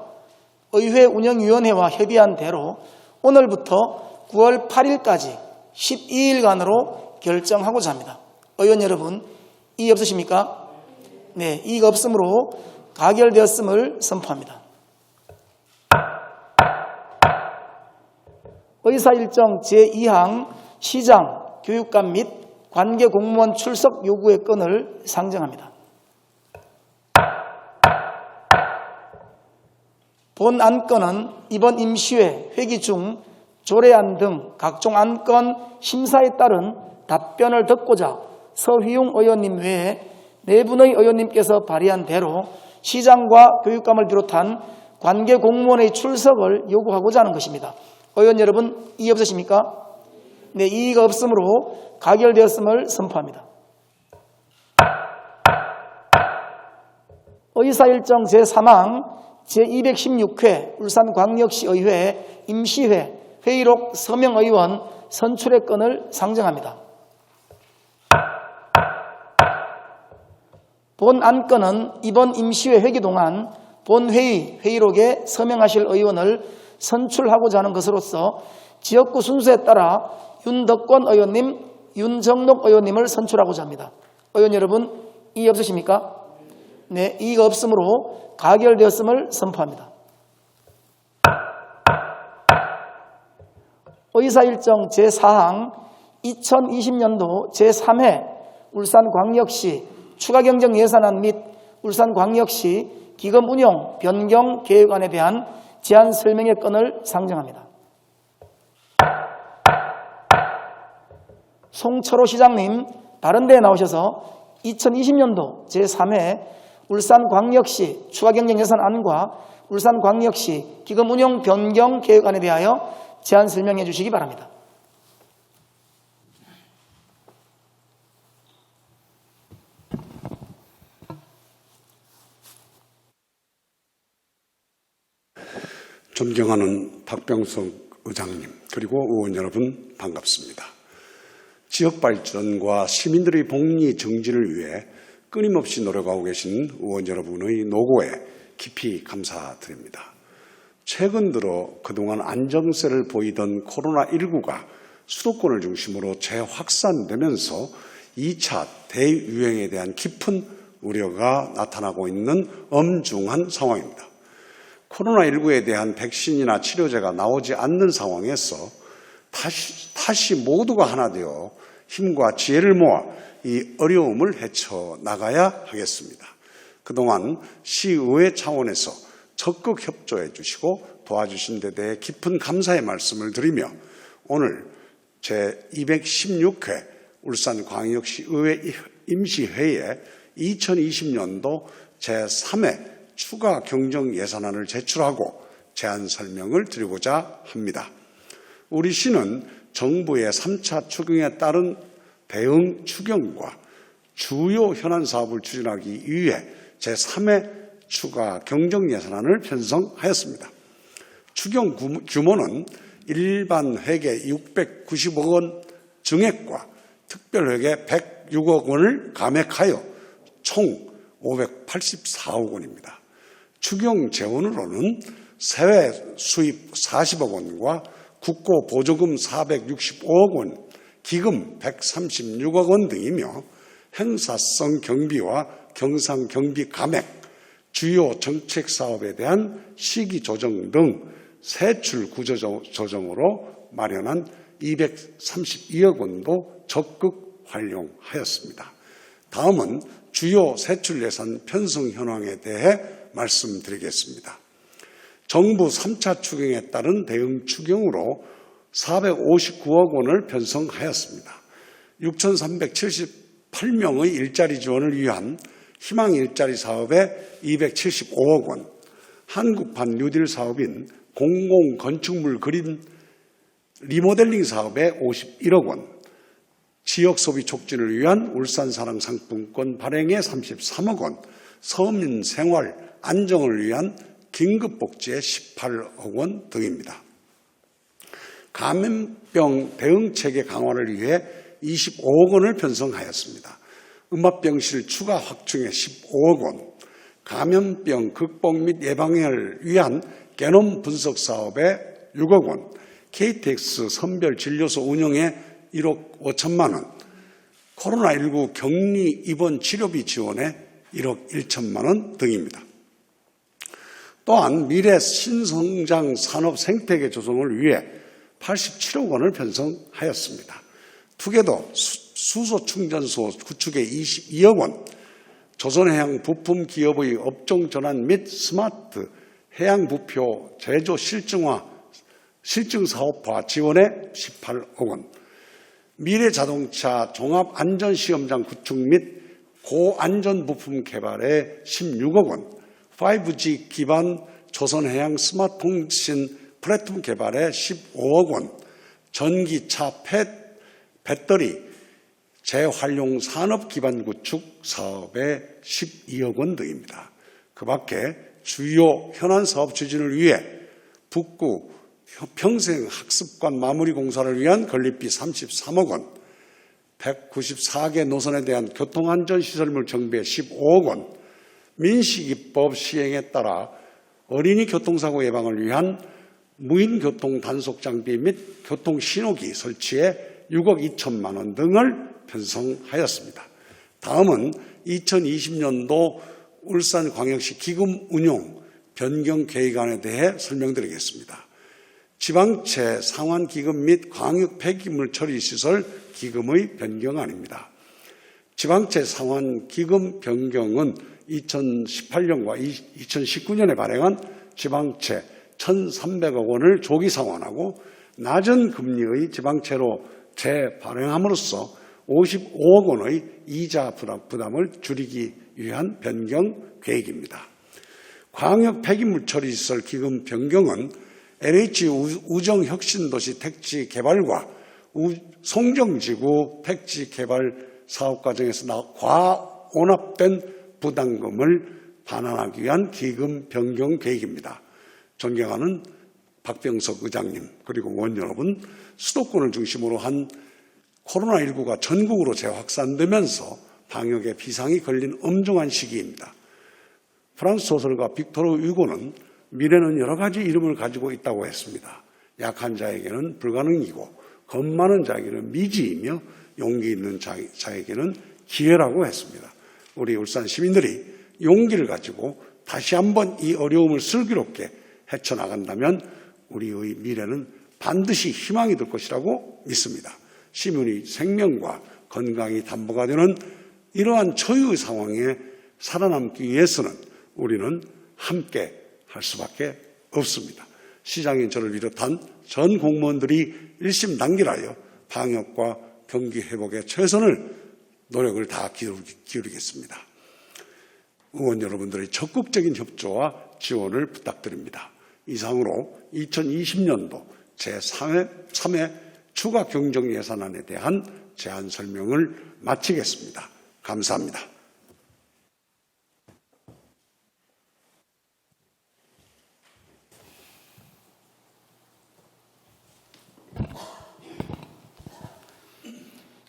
의회 운영위원회와 협의한 대로 오늘부터 9월 8일까지 12일간으로 결정하고자 합니다. 의원 여러분, 이의 없으십니까? 네, 이의가 없으므로 가결되었음을 선포합니다. 의사일정 제2항 시장, 교육감 및 관계 공무원 출석 요구의 건을 상정합니다. 본 안건은 이번 임시회 회기 중 조례안 등 각종 안건 심사에 따른 답변을 듣고자 서휘용 의원님 외에 4분의 의원님께서 발의한 대로 시장과 교육감을 비롯한 관계 공무원의 출석을 요구하고자 하는 것입니다. 의원 여러분, 이의 없으십니까? 네, 이의가 없으므로 가결되었음을 선포합니다. 의사일정 제3항 제216회 울산광역시의회 임시회 회의록 서명의원 선출의 건을 상정합니다. 본 안건은 이번 임시회 회기 동안 본 회의록에 서명하실 의원을 선출하고자 하는 것으로서 지역구 순서에 따라 윤덕권 의원님, 윤정록 의원님을 선출하고자 합니다. 의원 여러분, 이의 없으십니까? 네, 이의가 없으므로 가결되었음을 선포합니다. 의사일정 제4항 2020년도 제3회 울산광역시 추가경정예산안 및 울산광역시 기금운용 변경 계획안에 대한 제안 설명의 건을 상정합니다. 송철호 시장님, 다른 데에 나오셔서 2020년도 제3회 울산광역시 추가경정예산안과 울산광역시 기금운용 변경 계획안에 대하여 제안 설명해 주시기 바랍니다. 존경하는 박병석 의장님, 그리고 의원 여러분 반갑습니다. 지역 발전과 시민들의 복리 정진을 위해 끊임없이 노력하고 계신 의원 여러분의 노고에 깊이 감사드립니다. 최근 들어 그동안 안정세를 보이던 코로나19가 수도권을 중심으로 재확산되면서 2차 대유행에 대한 깊은 우려가 나타나고 있는 엄중한 상황입니다. 코로나19에 대한 백신이나 치료제가 나오지 않는 상황에서 다시 모두가 하나 되어 힘과 지혜를 모아 이 어려움을 헤쳐나가야 하겠습니다. 그동안 시의회 차원에서 적극 협조해 주시고 도와주신 데 대해 깊은 감사의 말씀을 드리며 오늘 제216회 울산광역시의회 임시회에 2020년도 제3회 추가 경정 예산안을 제출하고 제안 설명을 드리고자 합니다. 우리 시는 정부의 3차 추경에 따른 대응 추경과 주요 현안 사업을 추진하기 위해 제3회 추가 경정 예산안을 편성하였습니다. 추경 규모는 일반 회계 690억 원 증액과 특별회계 106억 원을 감액하여 총 584억 원입니다. 추경 재원으로는 세외 수입 40억 원과 국고 보조금 465억 원, 기금 136억 원 등이며 행사성 경비와 경상 경비 감액, 주요 정책 사업에 대한 시기 조정 등 세출 구조 조정으로 마련한 232억 원도 적극 활용하였습니다. 다음은 주요 세출 예산 편성 현황에 대해 말씀드리겠습니다. 정부 3차 추경에 따른 대응 추경으로 459억 원을 편성하였습니다. 6,378명의 일자리 지원을 위한 희망 일자리 사업에 275억 원, 한국판 뉴딜 사업인 공공건축물 그린 리모델링 사업에 51억 원, 지역 소비 촉진을 위한 울산사랑 상품권 발행에 33억 원, 서민 생활 안정을 위한 긴급복지에 18억 원 등입니다. 감염병 대응체계 강화를 위해 25억 원을 편성하였습니다. 음압병실 추가 확충에 15억 원, 감염병 극복 및 예방을 위한 게놈 분석 사업에 6억 원, KTX 선별 진료소 운영에 1억 5천만 원, 코로나19 격리 입원 치료비 지원에 1억 1천만 원 등입니다. 또한 미래 신성장 산업 생태계 조성을 위해 87억 원을 편성하였습니다. 투게더 수소 충전소 구축에 22억 원, 조선해양 부품 기업의 업종 전환 및 스마트 해양 부표 제조 실증 사업화 지원에 18억 원, 미래 자동차 종합 안전시험장 구축 및 고안전 부품 개발에 16억 원, 5G 기반 조선해양 스마트 통신 플랫폼 개발에 15억 원, 전기차 배터리 재활용 산업 기반 구축 사업에 12억 원 등입니다. 그 밖에 주요 현안 사업 추진을 위해 북구 평생학습관 마무리 공사를 위한 건립비 33억 원, 194개 노선에 대한 교통안전시설물 정비에 15억 원, 민식이법 시행에 따라 어린이 교통사고 예방을 위한 무인교통 단속장비 및 교통신호기 설치에 6억 2천만 원 등을 편성하였습니다. 다음은 2020년도 울산광역시 기금 운용 변경 계획안에 대해 설명드리겠습니다. 지방채 상환기금 및 광역 폐기물 처리시설 기금의 변경안입니다. 지방채 상환기금 변경은 2018년과 2019년에 발행한 지방채 1,300억 원을 조기 상환하고 낮은 금리의 지방채로 재발행함으로써 55억 원의 이자 부담을 줄이기 위한 변경 계획입니다. 광역 폐기물 처리시설 기금 변경은 LH 우정혁신도시 택지 개발과 송정지구 택지 개발 사업 과정에서 과온합된 부담금을 반환하기 위한 기금 변경 계획입니다. 존경하는 박병석 의장님 그리고 의원 여러분, 수도권을 중심으로 한 코로나19가 전국으로 재확산되면서 방역에 비상이 걸린 엄중한 시기입니다. 프랑스 소설가 빅토르 휴고는 미래는 여러 가지 이름을 가지고 있다고 했습니다. 약한 자에게는 불가능이고 겁 많은 자에게는 미지이며 용기 있는 자에게는 기회라고 했습니다. 우리 울산 시민들이 용기를 가지고 다시 한번 이 어려움을 슬기롭게 헤쳐나간다면 우리의 미래는 반드시 희망이 될 것이라고 믿습니다. 시민의 생명과 건강이 담보가 되는 이러한 초유의 상황에 살아남기 위해서는 우리는 함께 할 수밖에 없습니다. 시장인 저를 비롯한 전 공무원들이 일심단결하여 방역과 경기 회복에 최선을 노력을 다 기울이겠습니다. 의원 여러분들의 적극적인 협조와 지원을 부탁드립니다. 이상으로 2020년도 제3회 추가 경정 예산안에 대한 제안 설명을 마치겠습니다. 감사합니다.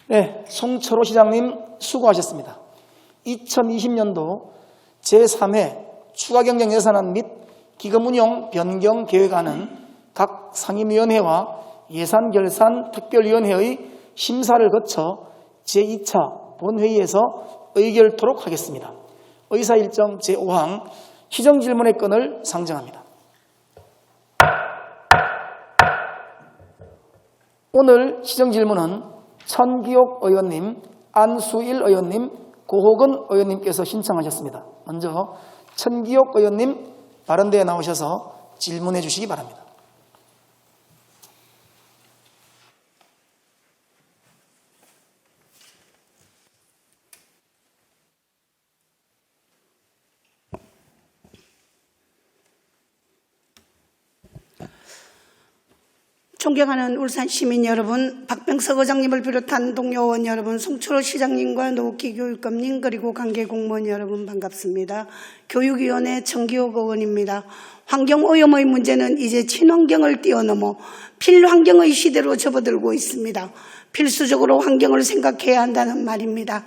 네, 송철호 시장님 수고하셨습니다. 2020년도 제3회 추가경정 예산안 및 기금운용 변경 계획안은 각 상임위원회와 예산결산특별위원회의 심사를 거쳐 제2차 본회의에서 의결토록 하겠습니다. 의사일정 제5항 시정질문의 건을 상정합니다. 오늘 시정질문은 천기옥 의원님, 안수일 의원님, 고호근 의원님께서 신청하셨습니다. 먼저 천기옥 의원님 발언대에 나오셔서 질문해 주시기 바랍니다. 존경하는 울산 시민 여러분, 박병석 의장님을 비롯한 동료 의원 여러분, 송철호 시장님과 노욱희 교육감님 그리고 관계 공무원 여러분 반갑습니다. 교육위원회 천기옥 의원입니다. 환경오염의 문제는 이제 친환경을 뛰어넘어 필환경의 시대로 접어들고 있습니다. 필수적으로 환경을 생각해야 한다는 말입니다.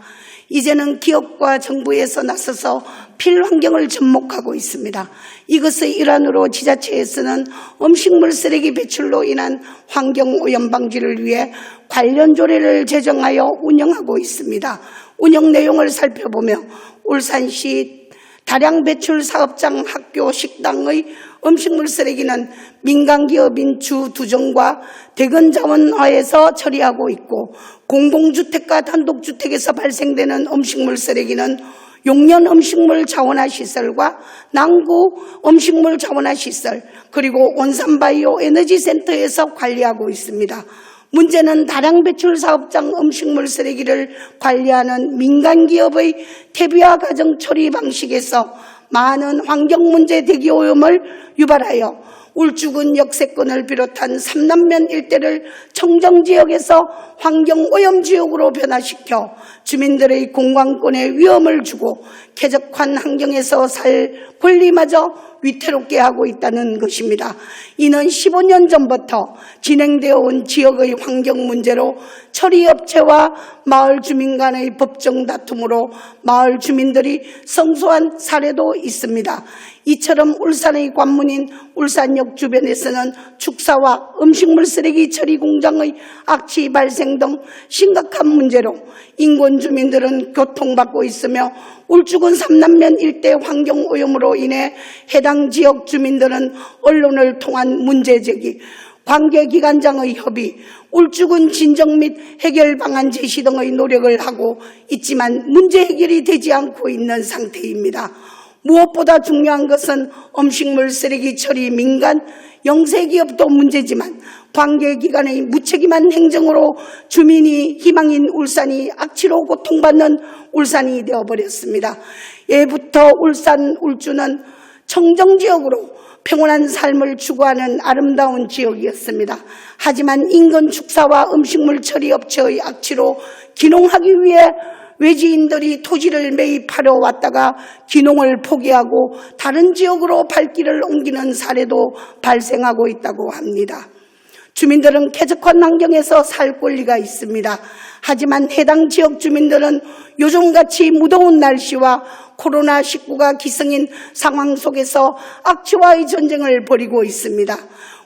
이제는 기업과 정부에서 나서서 필환경을 접목하고 있습니다. 이것의 일환으로 지자체에서는 음식물 쓰레기 배출로 인한 환경오염 방지를 위해 관련 조례를 제정하여 운영하고 있습니다. 운영 내용을 살펴보며 울산시 다량 배출 사업장 학교 식당의 음식물 쓰레기는 민간기업인 주 2종과 대건자원화에서 처리하고 있고, 공공주택과 단독주택에서 발생되는 음식물 쓰레기는 용년 음식물 자원화 시설과 남구 음식물 자원화 시설, 그리고 온산바이오 에너지센터에서 관리하고 있습니다. 문제는 다량 배출 사업장 음식물 쓰레기를 관리하는 민간기업의 퇴비화 가정 처리 방식에서 많은 환경문제 대기오염을 유발하여 울주군 역세권을 비롯한 3남면 일대를 청정지역에서 환경오염지역으로 변화시켜 주민들의 공간권에 위험을 주고 쾌적한 환경에서 살 권리마저 위태롭게 하고 있다는 것입니다. 이는 15년 전부터 진행되어 온 지역의 환경 문제로 처리업체와 마을 주민 간의 법정 다툼으로 마을 주민들이 성소한 사례도 있습니다. 이처럼 울산의 관문인 울산역 주변에서는 축사와 음식물 쓰레기 처리 공장의 악취 발생 등 심각한 문제로 인근 주민들은 고통받고 있으며, 울주군 3남면 일대 환경오염으로 인해 해당 지역 주민들은 언론을 통한 문제제기, 관계기관장의 협의, 울주군 진정 및 해결 방안 제시 등의 노력을 하고 있지만 문제 해결이 되지 않고 있는 상태입니다. 무엇보다 중요한 것은 음식물 쓰레기 처리 민간 영세기업도 문제지만 관계기관의 무책임한 행정으로 주민이 희망인 울산이 악취로 고통받는 울산이 되어버렸습니다. 예부터 울산 울주는 청정지역으로 평온한 삶을 추구하는 아름다운 지역이었습니다. 하지만 인근 축사와 음식물 처리 업체의 악취로 귀농하기 위해 외지인들이 토지를 매입하러 왔다가 귀농을 포기하고 다른 지역으로 발길을 옮기는 사례도 발생하고 있다고 합니다. 주민들은 쾌적한 환경에서 살 권리가 있습니다. 하지만 해당 지역 주민들은 요즘같이 무더운 날씨와 코로나19가 기승인 상황 속에서 악취와의 전쟁을 벌이고 있습니다.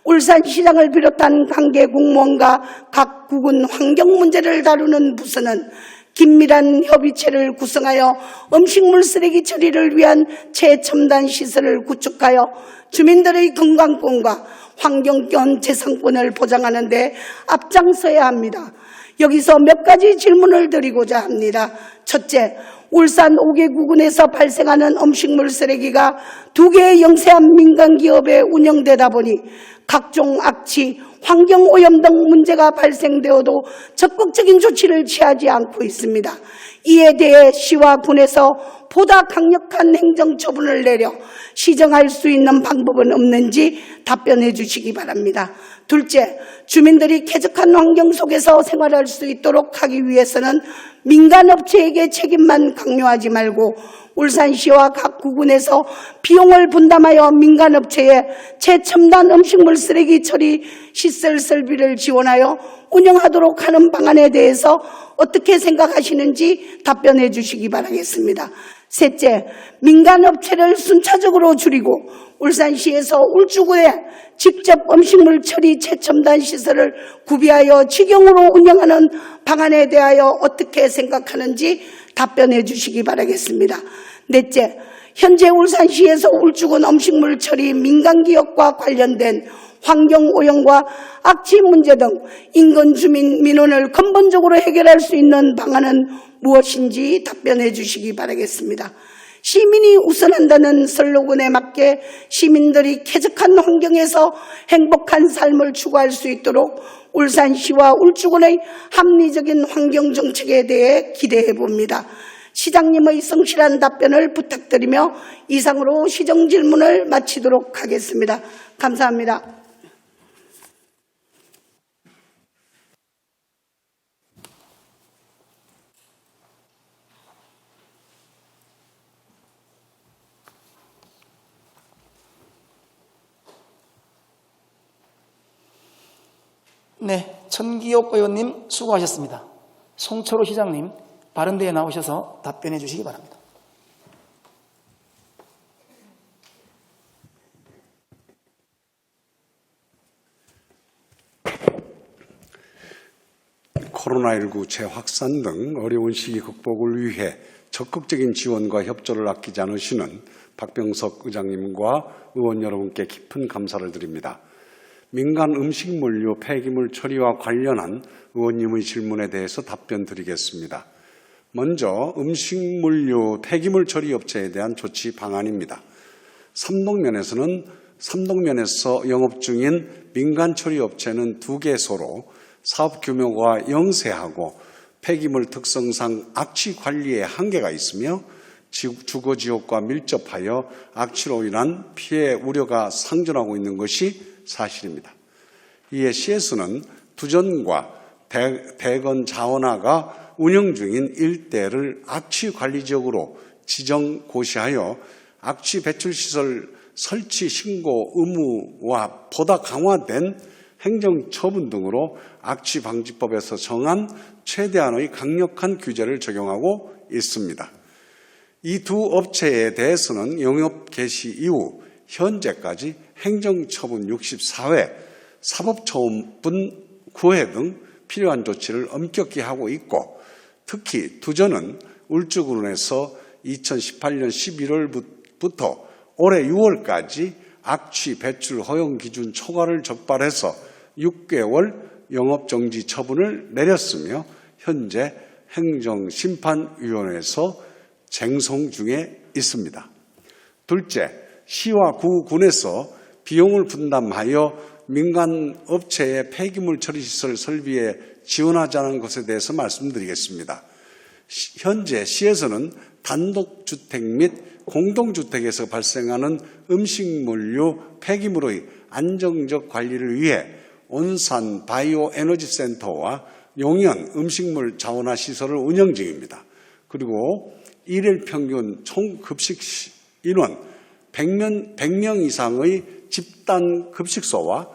울산시장을 비롯한 관계 공무원과 각 구군 환경 문제를 다루는 부서는 긴밀한 협의체를 구성하여 음식물 쓰레기 처리를 위한 최첨단 시설을 구축하여 주민들의 건강권과 환경권 재산권을 보장하는 데 앞장서야 합니다. 여기서 몇 가지 질문을 드리고자 합니다. 첫째, 울산 5개 구군에서 발생하는 음식물 쓰레기가 2개의 영세한 민간기업에 운영되다 보니 각종 악취, 환경오염 등 문제가 발생되어도 적극적인 조치를 취하지 않고 있습니다. 이에 대해 시와 군에서 보다 강력한 행정처분을 내려 시정할 수 있는 방법은 없는지 답변해 주시기 바랍니다. 둘째, 주민들이 쾌적한 환경 속에서 생활할 수 있도록 하기 위해서는 민간업체에게 책임만 강요하지 말고 울산시와 각 구군에서 비용을 분담하여 민간업체에 최첨단 음식물 쓰레기 처리 시설 설비를 지원하여 운영하도록 하는 방안에 대해서 어떻게 생각하시는지 답변해 주시기 바라겠습니다. 셋째, 민간업체를 순차적으로 줄이고 울산시에서 울주군에 직접 음식물 처리 최첨단 시설을 구비하여 직영으로 운영하는 방안에 대하여 어떻게 생각하는지 답변해 주시기 바라겠습니다. 넷째, 현재 울산시에서 울주군 음식물 처리 민간기업과 관련된 환경오염과 악취 문제 등 인근 주민 민원을 근본적으로 해결할 수 있는 방안은 무엇인지 답변해 주시기 바라겠습니다. 시민이 우선한다는 슬로건에 맞게 시민들이 쾌적한 환경에서 행복한 삶을 추구할 수 있도록 울산시와 울주군의 합리적인 환경정책에 대해 기대해 봅니다. 시장님의 성실한 답변을 부탁드리며 이상으로 시정질문을 마치도록 하겠습니다. 감사합니다. 네, 천기옥 의원님 수고하셨습니다. 송철호 시장님 바른대에 나오셔서 답변해 주시기 바랍니다. 코로나19 재확산 등 어려운 시기 극복을 위해 적극적인 지원과 협조를 아끼지 않으시는 박병석 의장님과 의원 여러분께 깊은 감사를 드립니다. 민간 음식물류 폐기물 처리와 관련한 의원님의 질문에 대해서 답변 드리겠습니다. 먼저 음식물류 폐기물 처리 업체에 대한 조치 방안입니다. 삼동면에서 영업 중인 민간 처리 업체는 2개소로 사업 규모가 영세하고 폐기물 특성상 악취 관리에 한계가 있으며 주거지역과 밀접하여 악취로 인한 피해 우려가 상존하고 있는 것이 사실입니다. 이에 시에서는 두전과 대건 자원화가 운영 중인 일대를 악취 관리 지역으로 지정 고시하여 악취 배출 시설 설치 신고 의무와 보다 강화된 행정처분 등으로 악취방지법에서 정한 최대한의 강력한 규제를 적용하고 있습니다. 이 두 업체에 대해서는 영업 개시 이후 현재까지 행정처분 64회, 사법처분 9회 등 필요한 조치를 엄격히 하고 있고, 특히 두전은 울주군에서 2018년 11월부터 올해 6월까지 악취 배출 허용 기준 초과를 적발해서 6개월 영업정지 처분을 내렸으며 현재 행정심판위원회에서 쟁송 중에 있습니다. 둘째, 시와 구군에서 비용을 분담하여 민간 업체의 폐기물 처리시설 설비에 지원하자는 것에 대해서 말씀드리겠습니다. 현재 시에서는 단독주택 및 공동주택에서 발생하는 음식물류 폐기물의 안정적 관리를 위해 온산 바이오 에너지 센터와 용현 음식물 자원화 시설을 운영 중입니다. 그리고 일일 평균 총 급식 인원 100명 이상의 집단 급식소와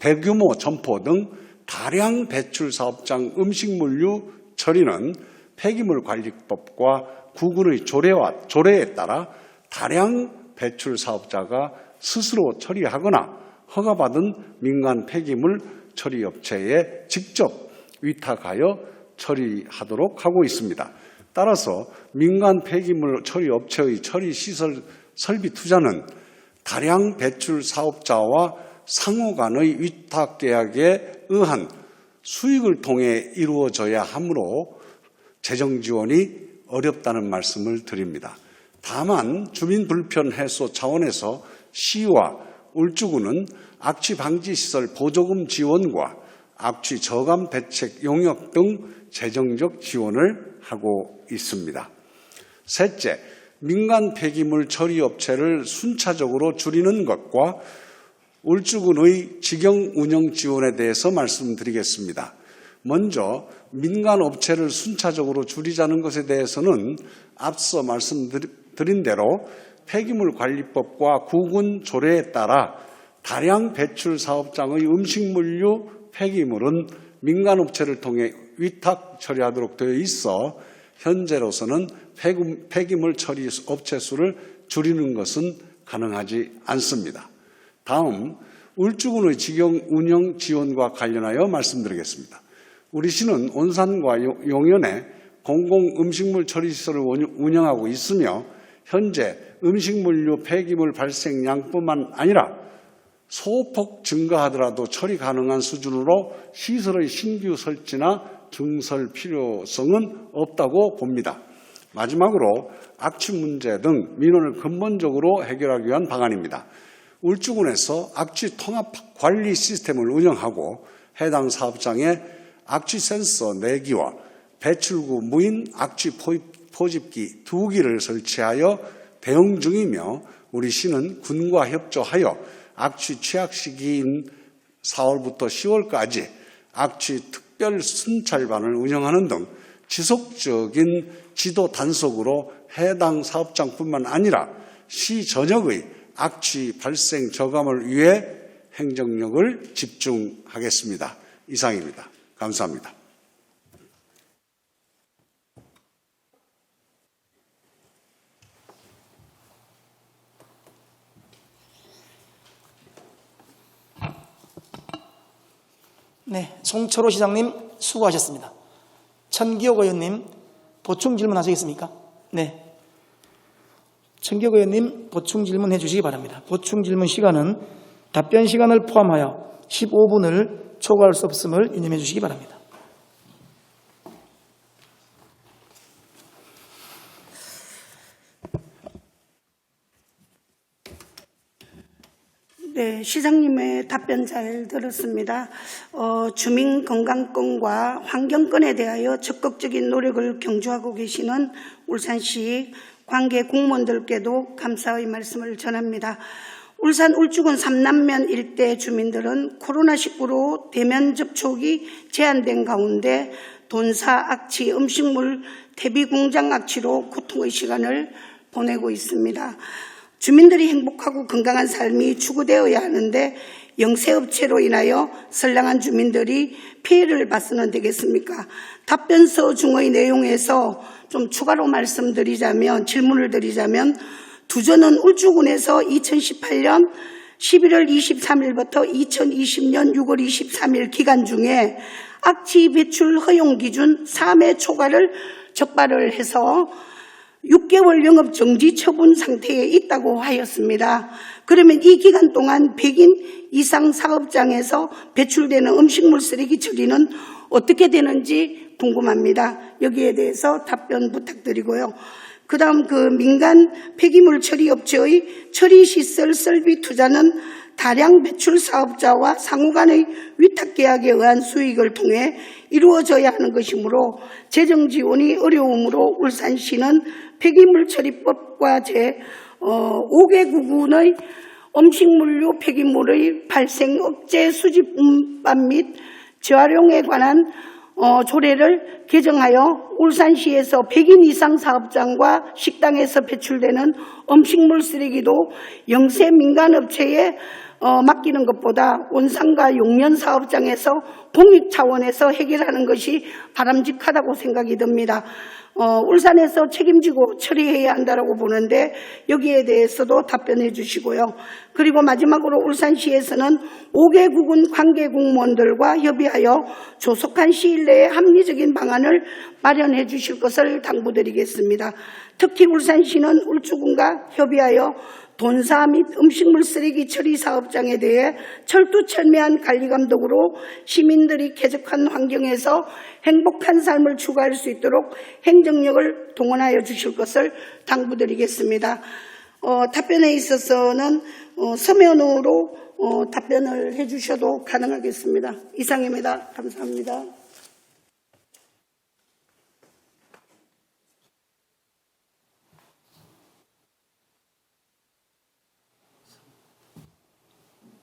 대규모 점포 등 다량 배출 사업장 음식물류 처리는 폐기물관리법과 구군의 조례에 따라 다량 배출 사업자가 스스로 처리하거나 허가받은 민간 폐기물 처리 업체에 직접 위탁하여 처리하도록 하고 있습니다. 따라서 민간 폐기물 처리 업체의 처리 시설 설비 투자는 다량 배출 사업자와 상호 간의 위탁 계약에 의한 수익을 통해 이루어져야 하므로 재정 지원이 어렵다는 말씀을 드립니다. 다만 주민 불편 해소 차원에서 시와 울주군은 악취 방지 시설 보조금 지원과 악취 저감 대책 용역 등 재정적 지원을 하고 있습니다. 셋째, 민간 폐기물 처리 업체를 순차적으로 줄이는 것과 울주군의 직영 운영 지원에 대해서 말씀드리겠습니다. 먼저 민간 업체를 순차적으로 줄이자는 것에 대해서는 앞서 말씀드린 대로 폐기물관리법과 구군 조례에 따라 다량 배출 사업장의 음식물류 폐기물은 민간 업체를 통해 위탁 처리하도록 되어 있어 현재로서는 폐기물 처리 업체 수를 줄이는 것은 가능하지 않습니다. 다음, 울주군의 직영 운영 지원과 관련하여 말씀드리겠습니다. 우리 시는 온산과 용현에 공공 음식물 처리 시설을 운영하고 있으며 현재 음식물류 폐기물 발생량뿐만 아니라 소폭 증가하더라도 처리 가능한 수준으로 시설의 신규 설치나 증설 필요성은 없다고 봅니다. 마지막으로 악취 문제 등 민원을 근본적으로 해결하기 위한 방안입니다. 울주군에서 악취 통합 관리 시스템을 운영하고 해당 사업장에 악취 센서 4기와 배출구 무인 악취 포집기 2기를 설치하여 대응 중이며 우리 시는 군과 협조하여 악취 취약 시기인 4월부터 10월까지 악취 특별 순찰반을 운영하는 등 지속적인 지도 단속으로 해당 사업장뿐만 아니라 시 전역의 악취 발생 저감을 위해 행정력을 집중하겠습니다. 이상입니다. 감사합니다. 네, 송철호 시장님 수고하셨습니다. 천기옥 의원님 보충 질문 하시겠습니까? 네. 천기옥 의원님 보충 질문해 주시기 바랍니다. 보충 질문 시간은 답변 시간을 포함하여 15분을 초과할 수 없음을 유념해 주시기 바랍니다. 네, 시장님의 답변 잘 들었습니다. 주민건강권과 환경권에 대하여 적극적인 노력을 경주하고 계시는 울산시 관계 공무원들께도 감사의 말씀을 전합니다. 울산 울주군 3남면 일대 주민들은 코로나19로 대면 접촉이 제한된 가운데 돈사 악취, 음식물 대비 공장 악취로 고통의 시간을 보내고 있습니다. 주민들이 행복하고 건강한 삶이 추구되어야 하는데 영세업체로 인하여 선량한 주민들이 피해를 봐서는 되겠습니까? 답변서 중의 내용에서 좀 추가로 질문을 드리자면 두전은 울주군에서 2018년 11월 23일부터 2020년 6월 23일 기간 중에 악취 배출 허용 기준 3회 초과를 적발을 해서 6개월 영업 정지 처분 상태에 있다고 하였습니다. 그러면 이 기간 동안 100인 이상 사업장에서 배출되는 음식물 쓰레기 처리는 어떻게 되는지 궁금합니다. 여기에 대해서 답변 부탁드리고요. 그 다음 민간 폐기물 처리 업체의 처리시설 설비 투자는 다량 배출 사업자와 상호 간의 위탁 계약에 의한 수익을 통해 이루어져야 하는 것이므로 재정 지원이 어려우므로 울산시는 폐기물 처리법과 제5개 구군의 음식물류 폐기물의 발생 억제 수집 운반 및 재활용에 관한 조례를 개정하여 울산시에서 100인 이상 사업장과 식당에서 배출되는 음식물 쓰레기도 영세 민간업체에 맡기는 것보다 원상가 용연 사업장에서 공익 차원에서 해결하는 것이 바람직하다고 생각이 듭니다. 울산에서 책임지고 처리해야 한다고 보는데 여기에 대해서도 답변해 주시고요. 그리고 마지막으로 울산시에서는 5개 구군 관계 공무원들과 협의하여 조속한 시일 내에 합리적인 방안을 마련해 주실 것을 당부드리겠습니다. 특히 울산시는 울주군과 협의하여 돈사 및 음식물 쓰레기 처리 사업장에 대해 철두철미한 관리 감독으로 시민들이 쾌적한 환경에서 행복한 삶을 추구할 수 있도록 행정력을 동원하여 주실 것을 당부드리겠습니다. 답변에 있어서는 서면으로 답변을 해주셔도 가능하겠습니다. 이상입니다. 감사합니다.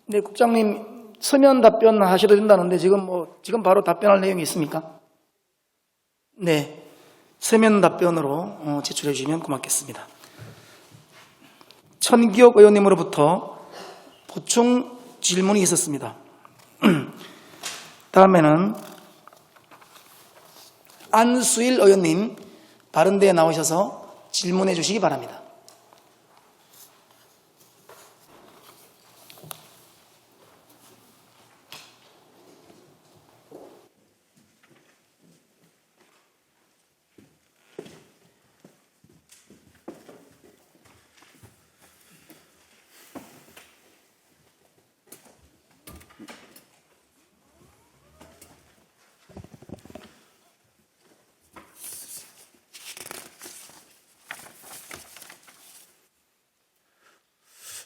네, 국장님 서면 답변하셔도 된다는데 지금 바로 답변할 내용이 있습니까? 네, 서면 답변으로 제출해 주시면 고맙겠습니다. 천기옥 의원님으로부터 보충 질문이 있었습니다. 다음에는 안수일 의원님 바른대에 나오셔서 질문해 주시기 바랍니다.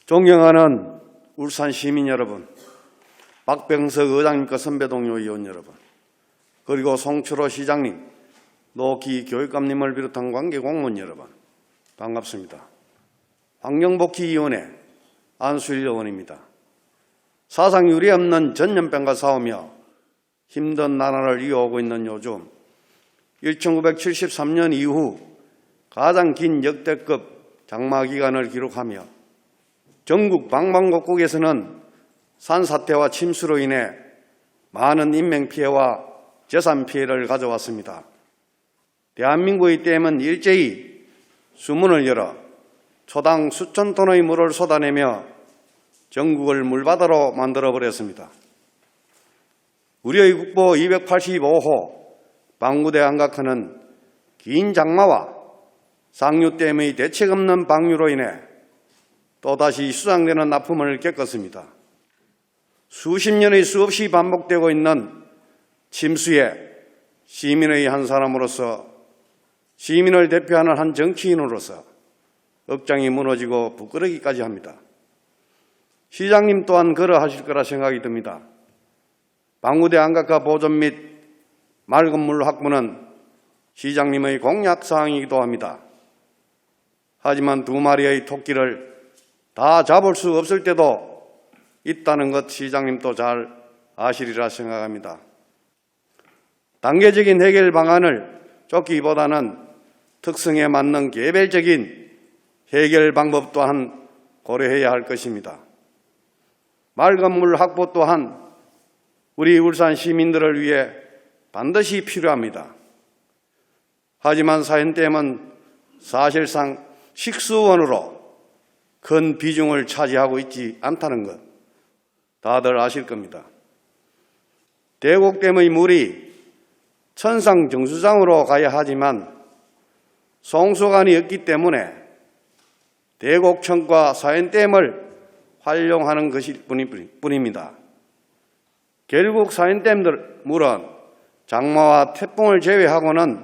존경하는 울산 시민 여러분, 박병석 의장님과 선배 동료 의원 여러분, 그리고 송철호 시장님, 노키 교육감님을 비롯한 관계 공무원 여러분, 반갑습니다. 환경복지위원회 안수일 의원입니다. 사상 유례 없는 전염병과 싸우며 힘든 나날을 이어오고 있는 요즘 1973년 이후 가장 긴 역대급 장마 기간을 기록하며 전국 방방곡곡에서는 산사태와 침수로 인해 많은 인명피해와 재산피해를 가져왔습니다. 대한민국의 댐은 일제히 수문을 열어 초당 수천 톤의 물을 쏟아내며 전국을 물바다로 만들어버렸습니다. 우리의 국보 285호 방구대 안각하는 긴 장마와 상류댐의 대책 없는 방류로 인해 또다시 수상되는 아픔을 겪었습니다. 수십 년의 수없이 반복되고 있는 침수에 시민의 한 사람으로서, 시민을 대표하는 한 정치인으로서 억장이 무너지고 부끄러기까지 합니다. 시장님 또한 그러하실 거라 생각이 듭니다. 방구대 안각화 보존 및 맑은 물 확보는 시장님의 공약 사항이기도 합니다. 하지만 두 마리의 토끼를 다 잡을 수 없을 때도 있다는 것 시장님도 잘 아시리라 생각합니다. 단계적인 해결 방안을 쫓기보다는 특성에 맞는 개별적인 해결 방법 또한 고려해야 할 것입니다. 맑은 물 확보 또한 우리 울산 시민들을 위해 반드시 필요합니다. 하지만 사연댐은 사실상 식수원으로 큰 비중을 차지하고 있지 않다는 것 다들 아실 겁니다. 대곡댐의 물이 천상 정수장으로 가야 하지만 송수관이 없기 때문에 대곡천과 사연댐을 활용하는 것일 뿐입니다. 결국 사연댐 물은 장마와 태풍을 제외하고는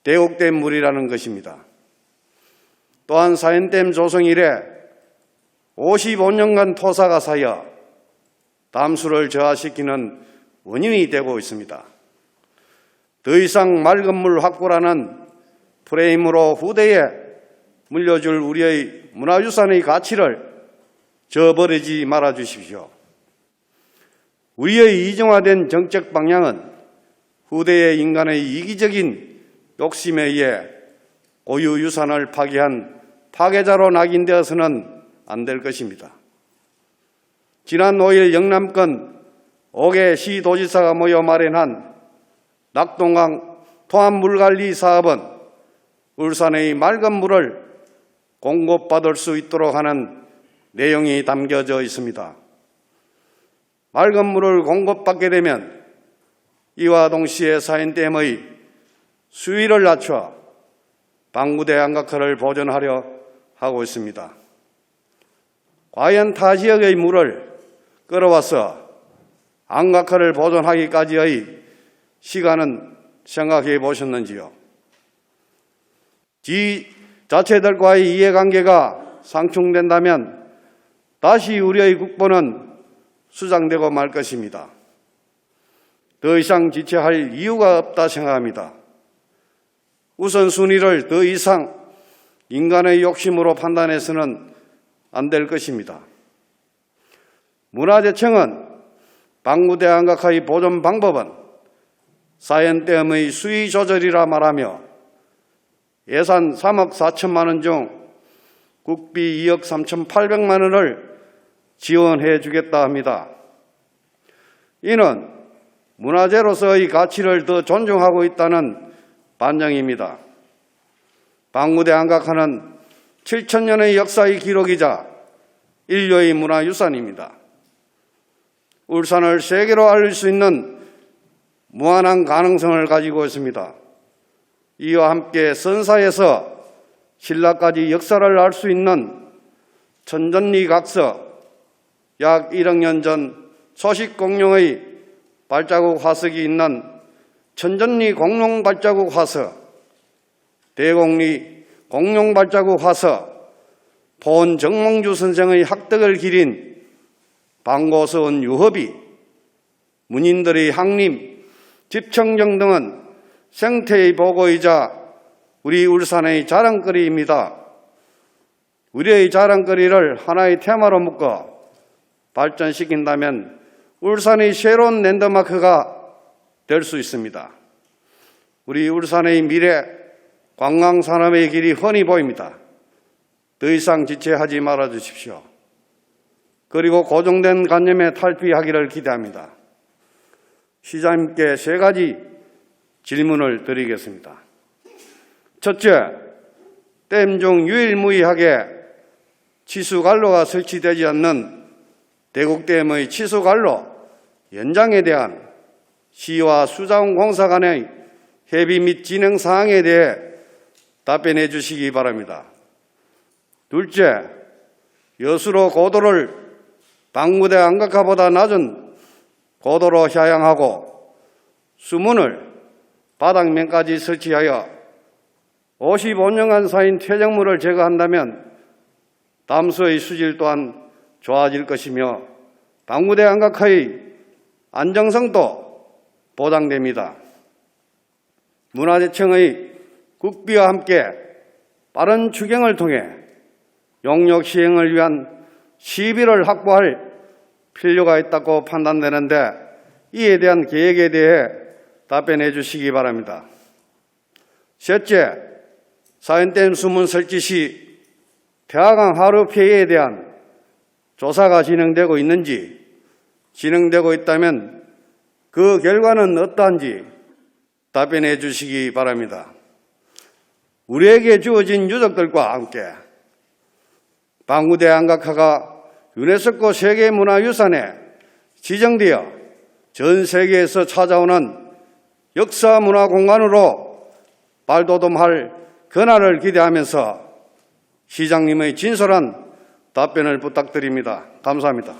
대곡댐 물이라는 것입니다. 또한 사연댐 조성 이래 55년간 토사가 쌓여 담수를 저하시키는 원인이 되고 있습니다. 더 이상 맑은 물 확보라는 프레임으로 후대에 물려줄 우리의 문화유산의 가치를 저버리지 말아 주십시오. 우리의 이중화된 정책 방향은 후대의 인간의 이기적인 욕심에 의해 고유 유산을 파괴한 파괴자로 낙인되어서는 안 될 것입니다. 지난 5일 영남권 5개 시도지사가 모여 마련한 낙동강 토암물관리 사업은 울산의 맑은 물을 공급받을 수 있도록 하는 내용이 담겨져 있습니다. 맑은 물을 공급받게 되면 이와 동시에 사연댐의 수위를 낮춰 방구대 안각화를 보존하려 하고 있습니다. 과연 타 지역의 물을 끌어와서 안각화를 보존하기까지의 시간은 생각해 보셨는지요? 지자체들과의 이해관계가 상충된다면 다시 우리의 국보는 수장되고 말 것입니다. 더 이상 지체할 이유가 없다 생각합니다. 우선순위를 더 이상 인간의 욕심으로 판단해서는 안 될 것입니다. 문화재청은 방구대 안각화의 보존 방법은 사연댐의 수위 조절이라 말하며 예산 3억 4천만 원 중 국비 2억 3,800만 원을 지원해 주겠다 합니다. 이는 문화재로서의 가치를 더 존중하고 있다는 반증입니다. 방구대 안각화는 7,000년의 역사의 기록이자 인류의 문화유산입니다. 울산을 세계로 알릴 수 있는 무한한 가능성을 가지고 있습니다. 이와 함께 선사에서 신라까지 역사를 알 수 있는 천전리 각서, 약 1억 년 전 소식 공룡의 발자국 화석이 있는 천전리 공룡 발자국 화석, 대곡리 공룡 발자국 화석, 포원 정몽주 선생의 학덕을 기린 방고서원 유협이, 문인들의 항림, 집청정 등은 생태의 보고이자 우리 울산의 자랑거리입니다. 우리의 자랑거리를 하나의 테마로 묶어 발전시킨다면 울산의 새로운 랜드마크가 될 수 있습니다. 우리 울산의 미래 관광산업의 길이 훤히 보입니다. 더 이상 지체하지 말아 주십시오. 그리고 고정된 관념에 탈피하기를 기대합니다. 시장님께 세 가지 질문을 드리겠습니다. 첫째, 댐 중 유일무이하게 치수관로가 설치되지 않는 대곡댐의 치수관로 연장에 대한 시와 수자원공사 간의 협의 및 진행 사항에 대해 답변해 주시기 바랍니다. 둘째, 여수로 고도를 방무대 안각화보다 낮은 고도로 하향하고 수문을 바닥면까지 설치하여 55년간 쌓인 퇴적물을 제거한다면 담수의 수질 또한 좋아질 것이며 방무대 안각화의 안정성도 보장됩니다. 문화재청의 국비와 함께 빠른 추경을 통해 용역 시행을 위한 시비를 확보할 필요가 있다고 판단되는데 이에 대한 계획에 대해 답변해 주시기 바랍니다. 셋째, 사연댐 수문 설치 시 태화강 하류 피해에 대한 조사가 진행되고 있는지, 진행되고 있다면 그 결과는 어떠한지 답변해 주시기 바랍니다. 우리에게 주어진 유적들과 함께 방구대 안각화가 유네스코 세계문화유산에 지정되어 전 세계에서 찾아오는 역사문화공간으로 발돋움할 그날을 기대하면서 시장님의 진솔한 답변을 부탁드립니다. 감사합니다.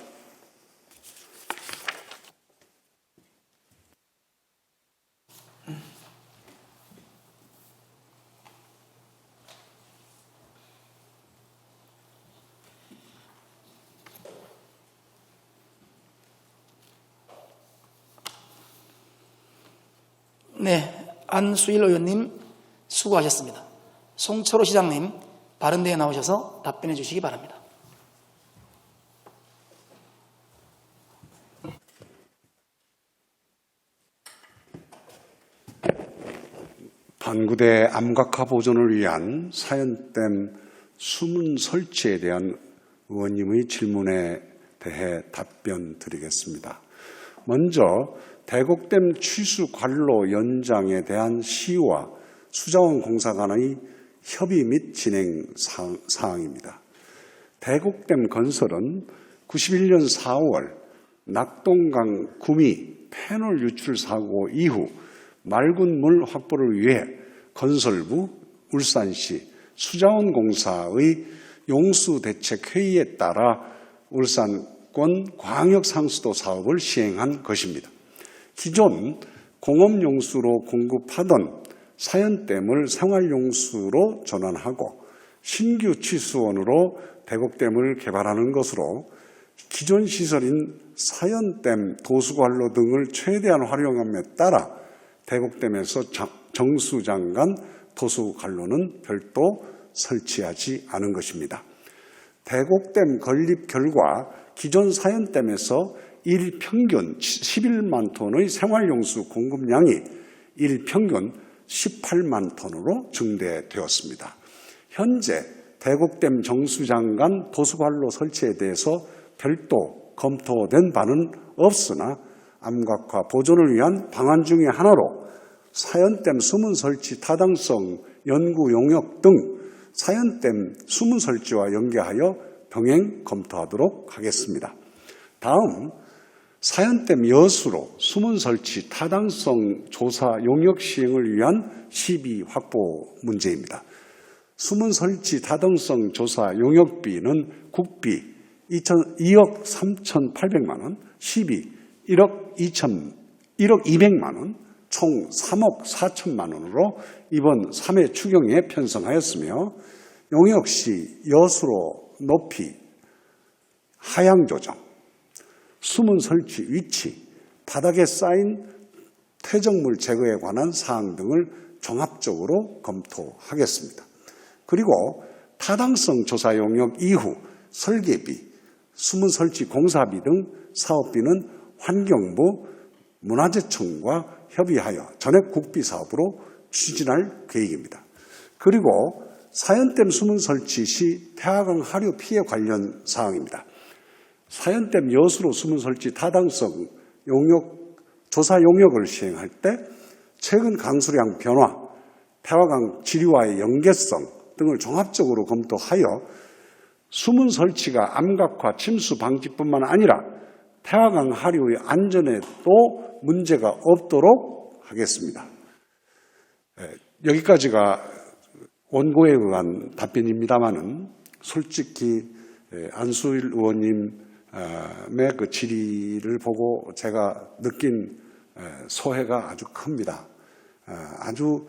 네, 안수일 의원님 수고하셨습니다. 송철호 시장님 바른데에 나오셔서 답변해 주시기 바랍니다. 방구대 암각화 보존을 위한 사연댐 수문 설치에 대한 의원님의 질문에 대해 답변 드리겠습니다. 먼저 대곡댐 취수 관로 연장에 대한 시와 수자원공사 간의 협의 및 진행 사항입니다. 대곡댐 건설은 91년 4월 낙동강 구미 패널 유출 사고 이후 맑은 물 확보를 위해 건설부, 울산시, 수자원공사의 용수대책회의에 따라 울산권 광역상수도 사업을 시행한 것입니다. 기존 공업용수로 공급하던 사연댐을 생활용수로 전환하고 신규 취수원으로 대곡댐을 개발하는 것으로 기존 시설인 사연댐, 도수관로 등을 최대한 활용함에 따라 대곡댐에서 정수장간 도수관로는 별도 설치하지 않은 것입니다. 대곡댐 건립 결과 기존 사연댐에서 일평균 11만 톤의 생활용수 공급량이 일평균 18만 톤으로 증대되었습니다. 현재 대곡댐 정수장간 도수관로 설치에 대해서 별도 검토된 바는 없으나 암각화 보존을 위한 방안 중의 하나로 사연댐 수문 설치 타당성 연구 용역 등 사연댐 수문 설치와 연계하여 병행 검토하도록 하겠습니다. 다음, 사연댐 여수로 수문 설치 타당성 조사 용역 시행을 위한 시비 확보 문제입니다. 수문 설치 타당성 조사 용역비는 국비 2억 3,800만 원, 시비 1억 200만 원, 총 3억 4천만 원으로 이번 3회 추경에 편성하였으며 용역 시 여수로 높이, 하향 조정, 수문 설치 위치, 바닥에 쌓인 퇴적물 제거에 관한 사항 등을 종합적으로 검토하겠습니다. 그리고 타당성 조사 용역 이후 설계비, 수문 설치 공사비 등 사업비는 환경부, 문화재청과 협의하여 전액 국비 사업으로 추진할 계획입니다. 그리고 사연댐 수문 설치 시 태화강 하류 피해 관련 사항입니다. 사연댐 여수로 수문 설치 타당성 용역 조사 용역을 시행할 때 최근 강수량 변화, 태화강 지류와의 연계성 등을 종합적으로 검토하여 수문 설치가 암각화, 침수 방지뿐만 아니라 태화강 하류의 안전에도 문제가 없도록 하겠습니다. 여기까지가 원고에 의한 답변입니다마는 솔직히 안수일 의원님의 그 질의를 보고 제가 느낀 소회가 아주 큽니다. 아주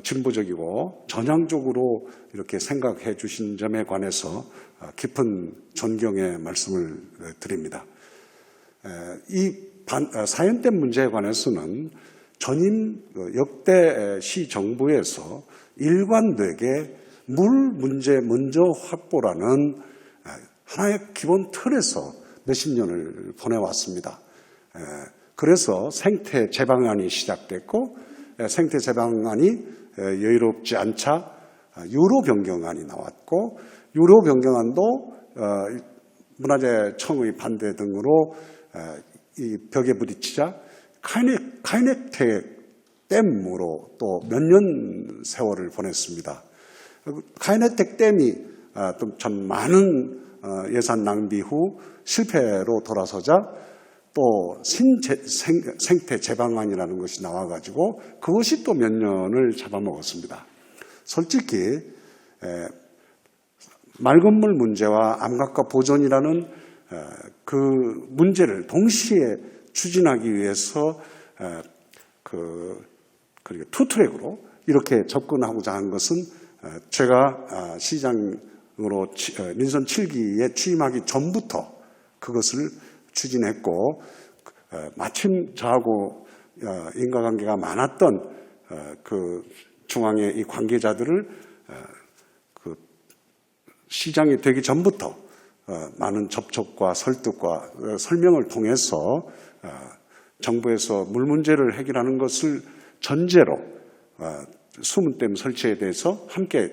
진보적이고 전향적으로 이렇게 생각해 주신 점에 관해서 깊은 존경의 말씀을 드립니다. 이 사연댐 문제에 관해서는 전임 역대 시 정부에서 일관되게 물 문제 먼저 확보라는 하나의 기본 틀에서 몇십 년을 보내왔습니다. 그래서 생태 재방안이 시작됐고 생태 재방안이 여유롭지 않자 유로 변경안이 나왔고 유로 변경안도 문화재청의 반대 등으로 이 벽에 부딪히자 카이네텍 댐으로 또 몇 년 세월을 보냈습니다. 카이네텍 댐이 참 많은 예산 낭비 후 실패로 돌아서자 또 생태 재방안이라는 것이 나와가지고 그것이 또 몇 년을 잡아먹었습니다. 솔직히 맑은 물 문제와 암각화 보존이라는 그 문제를 동시에 추진하기 위해서 그리고 투트랙으로 이렇게 접근하고자 한 것은 제가 시장으로 민선 7기에 취임하기 전부터 그것을 추진했고 마침 저하고 인과관계가 많았던 그 중앙의 이 관계자들을 그 시장이 되기 전부터 많은 접촉과 설득과 설명을 통해서 정부에서 물 문제를 해결하는 것을 전제로 수문댐 설치에 대해서 함께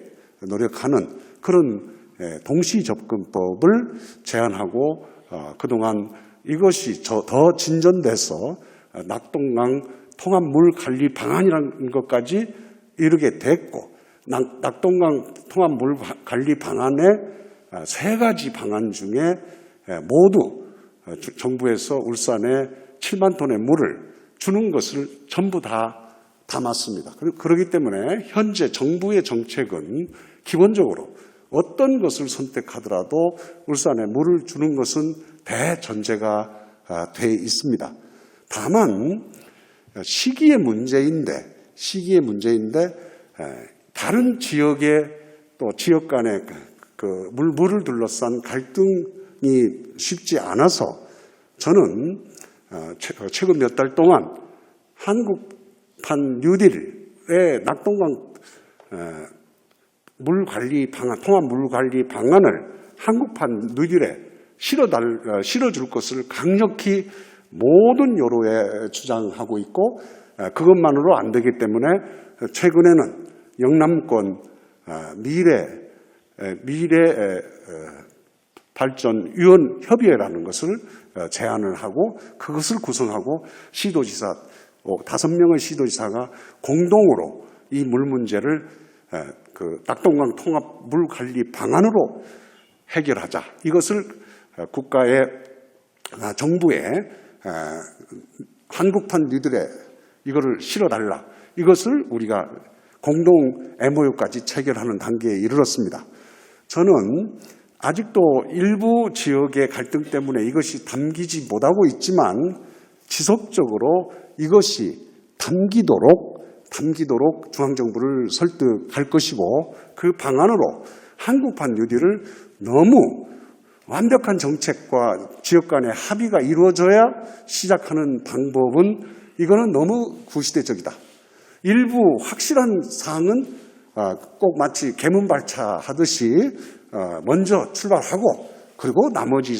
노력하는 그런 동시 접근법을 제안하고 그동안 이것이 더 진전돼서 낙동강 통합 물 관리 방안이라는 것까지 이르게 됐고 낙동강 통합 물 관리 방안의 3가지 방안 중에 모두 정부에서 울산에 7만 톤의 물을 주는 것을 전부 다 담았습니다. 그렇기 때문에 현재 정부의 정책은 기본적으로 어떤 것을 선택하더라도 울산에 물을 주는 것은 대전제가 돼 있습니다. 다만 시기의 문제인데 다른 지역의 또 지역 간의 그 물을 둘러싼 갈등이 쉽지 않아서 저는 최근 몇 달 동안 한국판 뉴딜의 낙동강 물관리 방안, 통합 물관리 방안을 한국판 뉴딜에 실어줄 것을 강력히 모든 여로에 주장하고 있고 그것만으로 안 되기 때문에 최근에는 영남권 미래 발전위원 협의회라는 것을 제안을 하고 그것을 구성하고 시도지사 5명의 시도지사가 공동으로 이 물 문제를 그 낙동강 통합 물 관리 방안으로 해결하자. 이것을 국가의 정부의 한국판 뉴딜에 이거를 실어달라. 이것을 우리가 공동 MOU까지 체결하는 단계에 이르렀습니다. 저는 아직도 일부 지역의 갈등 때문에 이것이 담기지 못하고 있지만 지속적으로 이것이 담기도록 중앙정부를 설득할 것이고 그 방안으로 한국판 뉴딜을 너무 완벽한 정책과 지역 간의 합의가 이루어져야 시작하는 방법은 이거는 너무 구시대적이다. 일부 확실한 사항은 꼭 마치 개문발차 하듯이 먼저 출발하고 그리고 나머지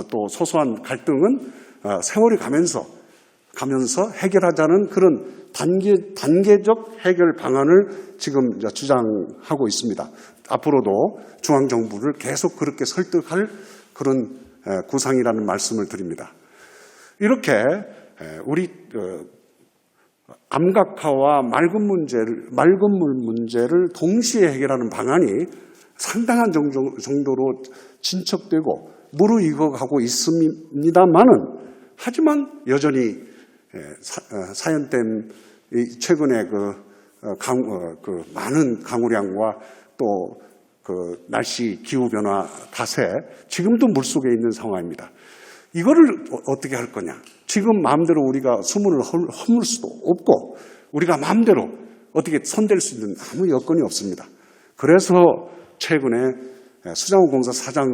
또 소소한 갈등은 세월이 가면서 해결하자는 그런 단계적 해결 방안을 지금 주장하고 있습니다. 앞으로도 중앙정부를 계속 그렇게 설득할 그런 구상이라는 말씀을 드립니다. 이렇게 우리 암각화와 맑은 물 문제를 동시에 해결하는 방안이 상당한 정도로 진척되고 무르익어가고 있습니다만은, 하지만 여전히 사연댐 최근에 많은 강우량과 또 날씨 기후 변화 탓에 지금도 물속에 있는 상황입니다. 이거를 어떻게 할 거냐? 지금 마음대로 우리가 수문을 허물 수도 없고 우리가 마음대로 어떻게 손댈 수 있는 아무 여건이 없습니다. 그래서 최근에 수자원공사 사장을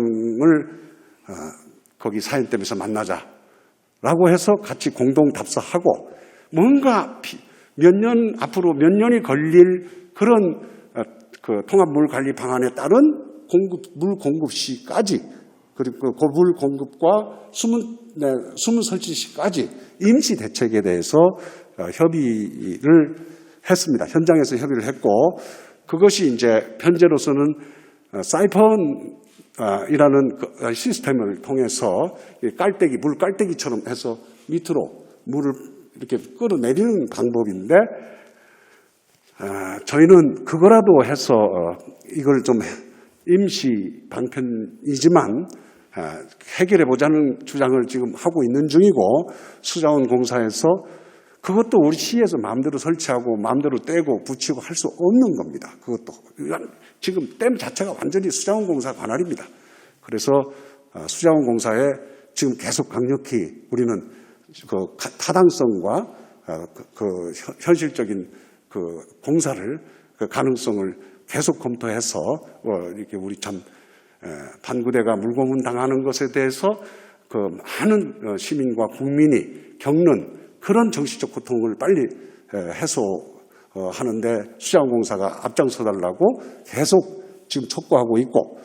거기 사연댐에서 만나자라고 해서 같이 공동 답사하고, 뭔가 앞으로 몇 년이 걸릴 그런 통합물관리 방안에 따른 물 공급 시까지, 그리고 그 물 공급과 수문 설치 시까지 임시 대책에 대해서 협의를 했습니다. 현장에서 협의를 했고, 그것이 이제 현재로서는 사이펀이라는 시스템을 통해서 물 깔때기처럼 해서 밑으로 물을 이렇게 끌어내리는 방법인데, 저희는 그거라도 해서 이걸 좀 임시 방편이지만 해결해보자는 주장을 지금 하고 있는 중이고, 수자원공사에서 그것도 우리 시에서 마음대로 설치하고 마음대로 떼고 붙이고 할 수 없는 겁니다. 그것도 지금 댐 자체가 완전히 수자원공사 관할입니다. 그래서 수자원공사에 지금 계속 강력히 우리는 그 타당성과 현실적인 공사를 가능성을 계속 검토해서 이렇게 우리 참 반구대가 물고문 당하는 것에 대해서 많은 시민과 국민이 겪는 그런 정신적 고통을 빨리 해소하는데 수자원공사가 앞장서 달라고 계속 지금 촉구하고 있고,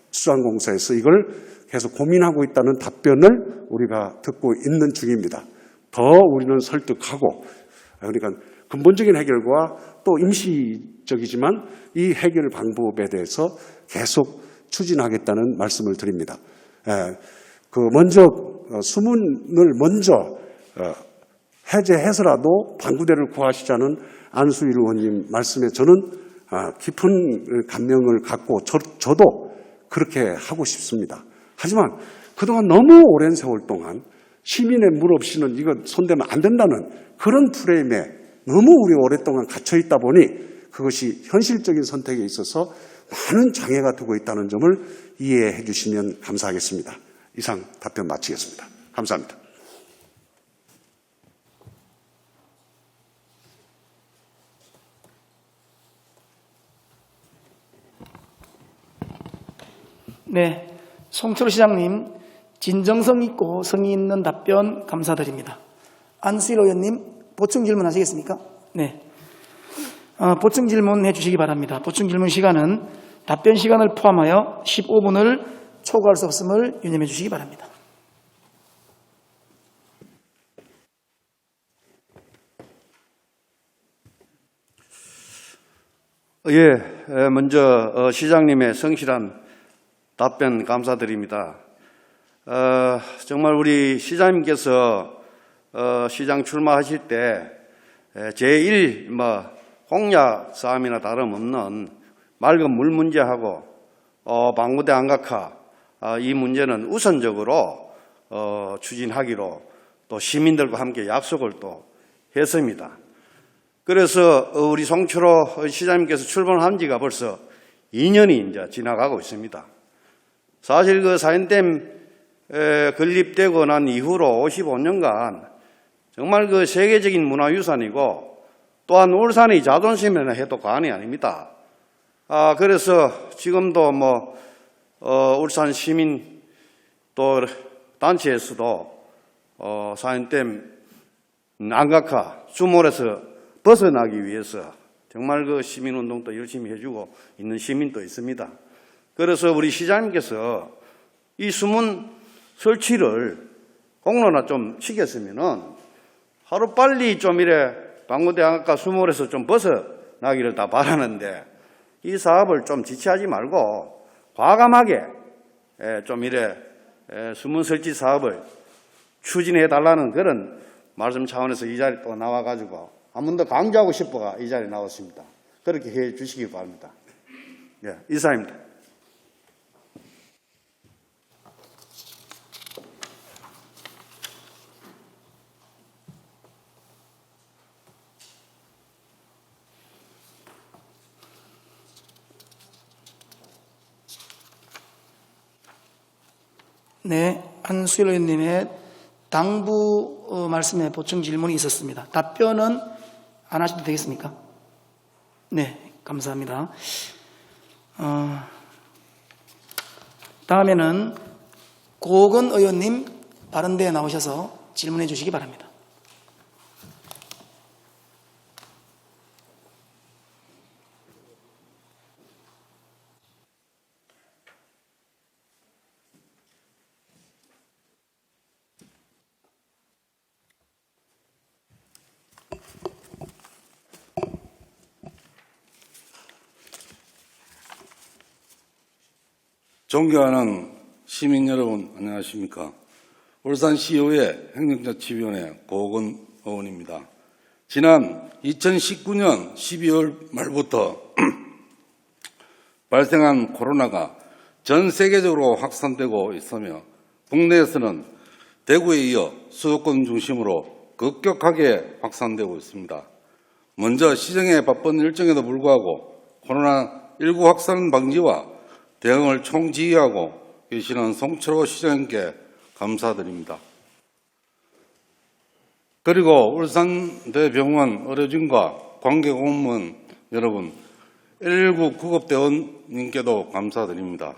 수자원공사에서 이걸 계속 고민하고 있다는 답변을 우리가 듣고 있는 중입니다. 더 우리는 설득하고, 그러니까 근본적인 해결과 또 임시적이지만 이 해결 방법에 대해서 계속 추진하겠다는 말씀을 드립니다. 먼저 수문을 먼저 해제해서라도 방구대를 구하시자는 안수일 의원님 말씀에 저는 깊은 감명을 갖고 저도 그렇게 하고 싶습니다. 하지만 그동안 너무 오랜 세월 동안 시민의 물 없이는 이거 손대면 안 된다는 그런 프레임에 너무 우리 오랫동안 갇혀 있다 보니 그것이 현실적인 선택에 있어서 많은 장애가 되고 있다는 점을 이해해 주시면 감사하겠습니다. 이상 답변 마치겠습니다. 감사합니다. 네, 송철호 시장님 진정성 있고 성의 있는 답변 감사드립니다. 안수일 의원님 보충 질문 하시겠습니까? 네, 보충 질문 해주시기 바랍니다. 보충 질문 시간은 답변 시간을 포함하여 15분을 초과할 수 없음을 유념해 주시기 바랍니다. 먼저 시장님의 성실한 답변 감사드립니다. 정말 우리 시장님께서 시장 출마하실 때 제1 공약 싸움이나 다름없는 맑은 물 문제하고 방구대 안각화 이 문제는 우선적으로 추진하기로 또 시민들과 함께 약속을 또 했습니다. 그래서 우리 송철호 시장님께서 출범한 지가 벌써 2년이 이제 지나가고 있습니다. 사실 그 사연댐 건립되고 난 이후로 55년간 정말 그 세계적인 문화유산이고 또한 울산의 자존심이나 해도 과언이 아닙니다. 그래서 지금도 울산 시민 또 단체에서도 사연댐 안각화 수몰에서 벗어나기 위해서 정말 그 시민운동도 열심히 해주고 있는 시민도 있습니다. 그래서 우리 시장님께서 이 수문 설치를 공로나 좀 시켰으면은 하루빨리 좀 이래 방구대 안각화 수몰에서 좀 벗어나기를 다 바라는데 이 사업을 좀 지체하지 말고 과감하게 좀 이래 수문 설치 사업을 추진해 달라는 그런 말씀 차원에서 이 자리에 또 나와가지고 한 번 더 강조하고 싶어가 이 자리에 나왔습니다. 그렇게 해 주시기 바랍니다. 예, 이상입니다. 네, 한수일 의원님의 당부 말씀에 보충 질문이 있었습니다. 답변은 안 하셔도 되겠습니까? 네, 감사합니다. 다음에는 고건 의원님 바른대에 나오셔서 질문해 주시기 바랍니다. 존경하는 시민 여러분, 안녕하십니까. 울산시의회 행정자치위원회 고건 의원입니다. 지난 2019년 12월 말부터 발생한 코로나가 전 세계적으로 확산되고 있으며 국내에서는 대구에 이어 수도권 중심으로 급격하게 확산되고 있습니다. 먼저 시정에 바쁜 일정에도 불구하고 코로나19 확산 방지와 대응을 총지휘하고 계시는 송철호 시장님께 감사드립니다. 그리고 울산대병원 의료진과 관계공무원 여러분, 119 구급대원님께도 감사드립니다.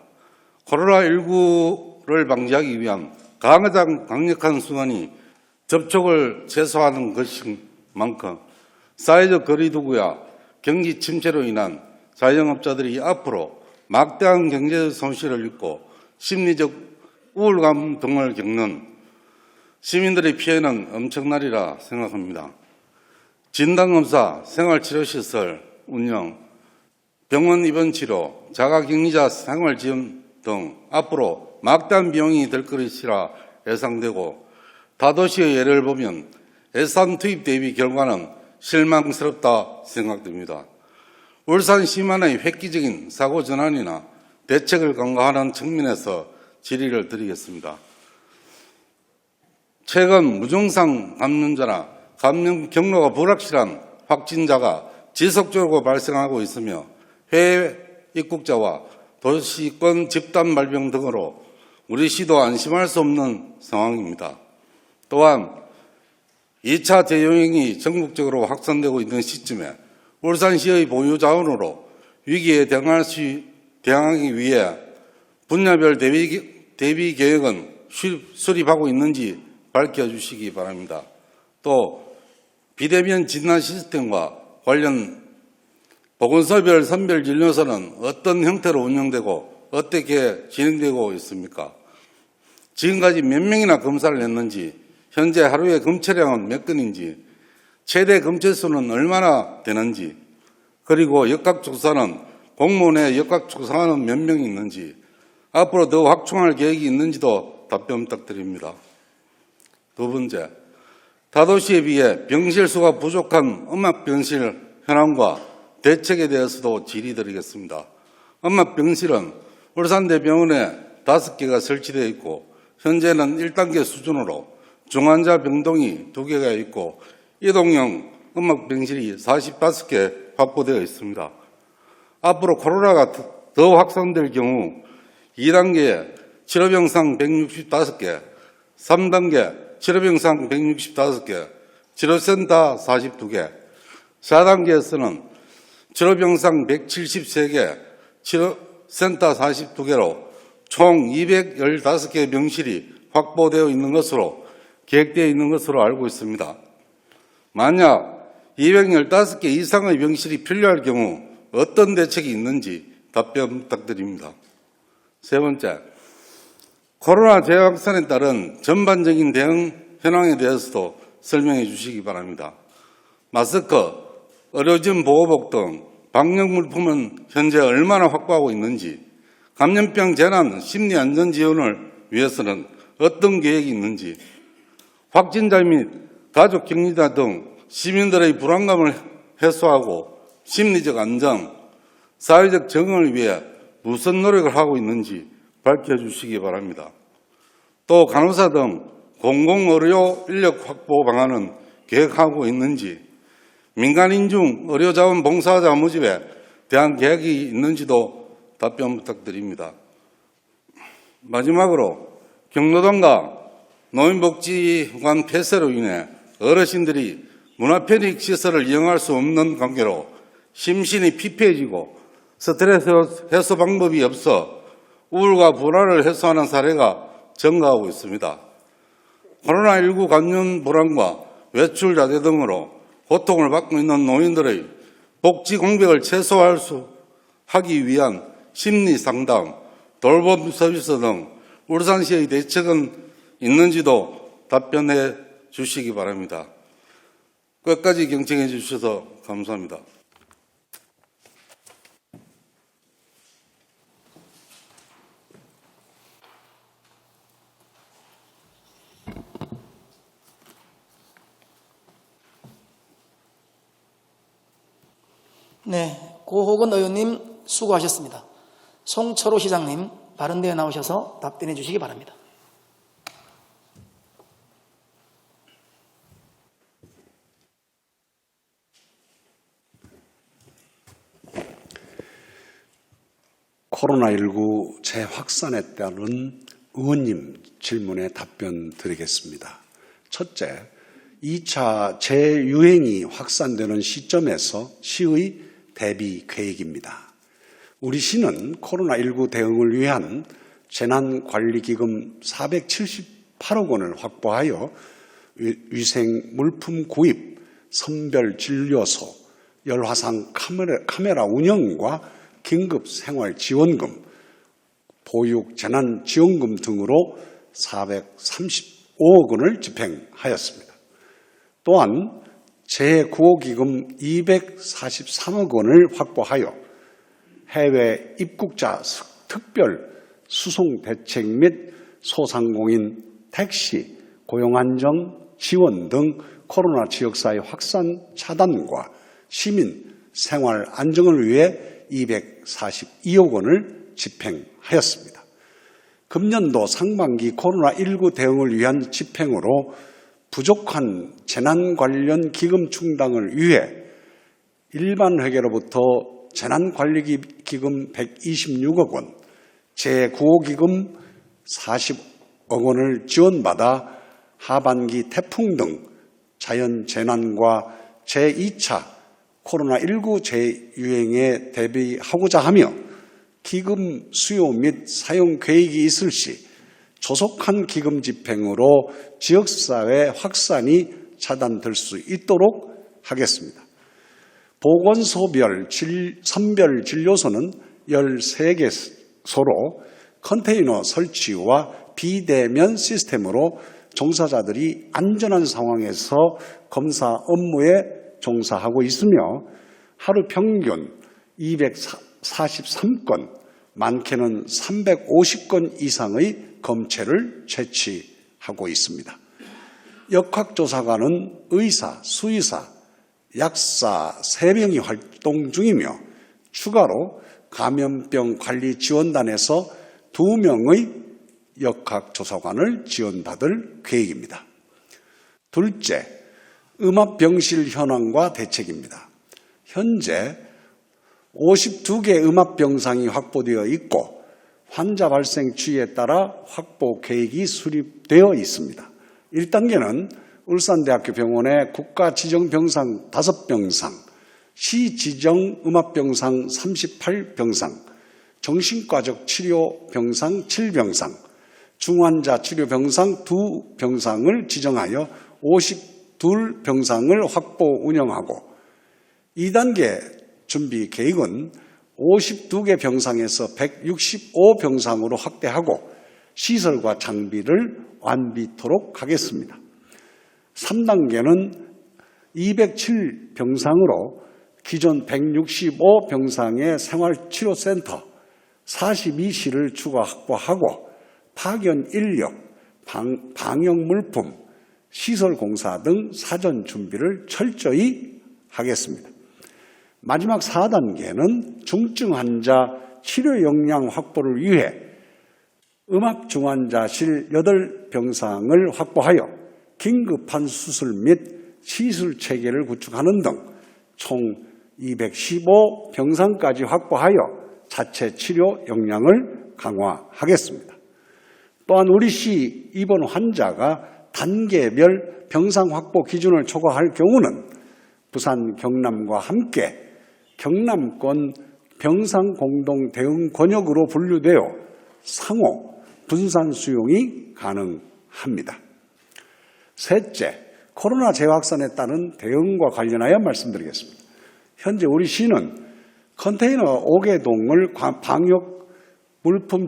코로나19를 방지하기 위한 가장 강력한 수단이 접촉을 최소화하는 것인 만큼 사회적 거리 두기와 경기 침체로 인한 자영업자들이 앞으로 막대한 경제 손실을 입고 심리적 우울감 등을 겪는 시민들의 피해는 엄청나리라 생각합니다. 진단검사, 생활치료시설 운영, 병원 입원 치료, 자가격리자 생활지원 등 앞으로 막대한 비용이 들 것이라 예상되고 다도시의 예를 보면 예산 투입 대비 결과는 실망스럽다 생각됩니다. 울산시만의 획기적인 사고 전환이나 대책을 강화하는 측면에서 질의를 드리겠습니다. 최근 무증상 감염자나 감염 경로가 불확실한 확진자가 지속적으로 발생하고 있으며 해외 입국자와 도시권 집단 발병 등으로 우리 시도 안심할 수 없는 상황입니다. 또한 2차 재유행이 전국적으로 확산되고 있는 시점에 울산시의 보유 자원으로 위기에 대응하기 위해 분야별 대비 계획은 수립하고 있는지 밝혀주시기 바랍니다. 또 비대면 진단 시스템과 관련 보건소별 선별 진료소는 어떤 형태로 운영되고 어떻게 진행되고 있습니까? 지금까지 몇 명이나 검사를 했는지, 현재 하루에 검체량은 몇 건인지, 최대 검체 수는 얼마나 되는지, 그리고 역학조사는 공무원의 역학조사는 몇 명이 있는지, 앞으로 더 확충할 계획이 있는지도 답변 부탁드립니다. 두 번째, 다도시에 비해 병실 수가 부족한 음압병실 현황과 대책에 대해서도 질의드리겠습니다. 음압병실은 울산대병원에 5개가 설치되어 있고 현재는 1단계 수준으로 중환자 병동이 2개가 있고 이동형 음압병실이 45개 확보되어 있습니다. 앞으로 코로나가 더 확산될 경우 2단계 치료병상 165개, 3단계 치료병상 165개, 치료센터 42개, 4단계에서는 치료병상 173개, 치료센터 42개로 총 215개 병실이 확보되어 있는 것으로 계획되어 있는 것으로 알고 있습니다. 만약 215개 이상의 병실이 필요할 경우 어떤 대책이 있는지 답변 부탁드립니다. 세 번째, 코로나 재확산에 따른 전반적인 대응 현황에 대해서도 설명해 주시기 바랍니다. 마스크, 의료진 보호복 등 방역 물품은 현재 얼마나 확보하고 있는지, 감염병 재난 심리 안전 지원을 위해서는 어떤 계획이 있는지, 확진자 및 가족 격리자 등 시민들의 불안감을 해소하고 심리적 안정, 사회적 적응을 위해 무슨 노력을 하고 있는지 밝혀주시기 바랍니다. 또 간호사 등 공공의료 인력 확보 방안은 계획하고 있는지, 민간인중 의료자원 봉사자 모집에 대한 계획이 있는지도 답변 부탁드립니다. 마지막으로 경로당과 노인복지관 폐쇄로 인해 어르신들이 문화편익시설을 이용할 수 없는 관계로 심신이 피폐해지고 스트레스 해소 방법이 없어 우울과 불안을 해소하는 사례가 증가하고 있습니다. 코로나19 감염 불안과 외출 자제 등으로 고통을 받고 있는 노인들의 복지 공백을 하기 위한 심리 상담, 돌봄 서비스 등 울산시의 대책은 있는지도 답변해 주시기 바랍니다. 끝까지 경청해 주셔서 감사합니다. 네, 고호건 의원님 수고하셨습니다. 송철호 시장님 바른데에 나오셔서 답변해 주시기 바랍니다. 코로나19 재확산에 따른 의원님 질문에 답변 드리겠습니다. 첫째, 2차 재유행이 확산되는 시점에서 시의 대비 계획입니다. 우리 시는 코로나19 대응을 위한 재난관리기금 478억 원을 확보하여 위생 물품 구입, 선별진료소, 열화상 카메라 운영과 긴급생활지원금, 보육재난지원금 등으로 435억 원을 집행하였습니다. 또한 재구호기금 243억 원을 확보하여 해외 입국자 특별 수송 대책 및 소상공인 택시, 고용안정 지원 등 코로나 지역사회 확산 차단과 시민 생활 안정을 위해 242억 원을 집행하였습니다. 금년도 상반기 코로나19 대응을 위한 집행으로 부족한 재난 관련 기금 충당을 위해 일반 회계로부터 재난관리기금 126억 원, 재구호기금 40억 원을 지원받아 하반기 태풍 등 자연재난과 제2차 코로나19 재유행에 대비하고자 하며 기금 수요 및 사용 계획이 있을 시 조속한 기금 집행으로 지역사회 확산이 차단될 수 있도록 하겠습니다. 보건소별 선별진료소는 13개소로 컨테이너 설치와 비대면 시스템으로 종사자들이 안전한 상황에서 검사 업무에 종사하고 있으며 하루 평균 243건, 많게는 350건 이상의 검체를 채취하고 있습니다. 역학조사관은 의사, 수의사, 약사 3명이 활동 중이며 추가로 감염병 관리 지원단에서 2명의 역학조사관을 지원받을 계획입니다. 둘째, 음압병실 현황과 대책입니다. 현재 52개 음압병상이 확보되어 있고 환자 발생 추이에 따라 확보 계획이 수립되어 있습니다. 1단계는 울산대학교 병원의 국가지정병상 5병상, 시지정 음압병상 38병상, 정신과적 치료병상 7병상, 중환자 치료병상 2병상을 지정하여 52병상을 확보 운영하고 2단계 준비 계획은 52개 병상에서 165병상으로 확대하고 시설과 장비를 완비토록 하겠습니다. 3단계는 207병상으로 기존 165병상의 생활치료센터 42실을 추가 확보하고 파견 인력, 방역 물품, 시설 공사 등 사전 준비를 철저히 하겠습니다. 마지막 4단계는 중증 환자 치료 역량 확보를 위해 음압중환자실 8병상을 확보하여 긴급한 수술 및 시술 체계를 구축하는 등 총 215병상까지 확보하여 자체 치료 역량을 강화하겠습니다. 또한 우리 시 입원 환자가 단계별 병상 확보 기준을 초과할 경우는 부산, 경남과 함께 경남권 병상 공동 대응 권역으로 분류되어 상호 분산 수용이 가능합니다. 셋째, 코로나 재확산에 따른 대응과 관련하여 말씀드리겠습니다. 현재 우리 시는 컨테이너 5개동을 방역 물품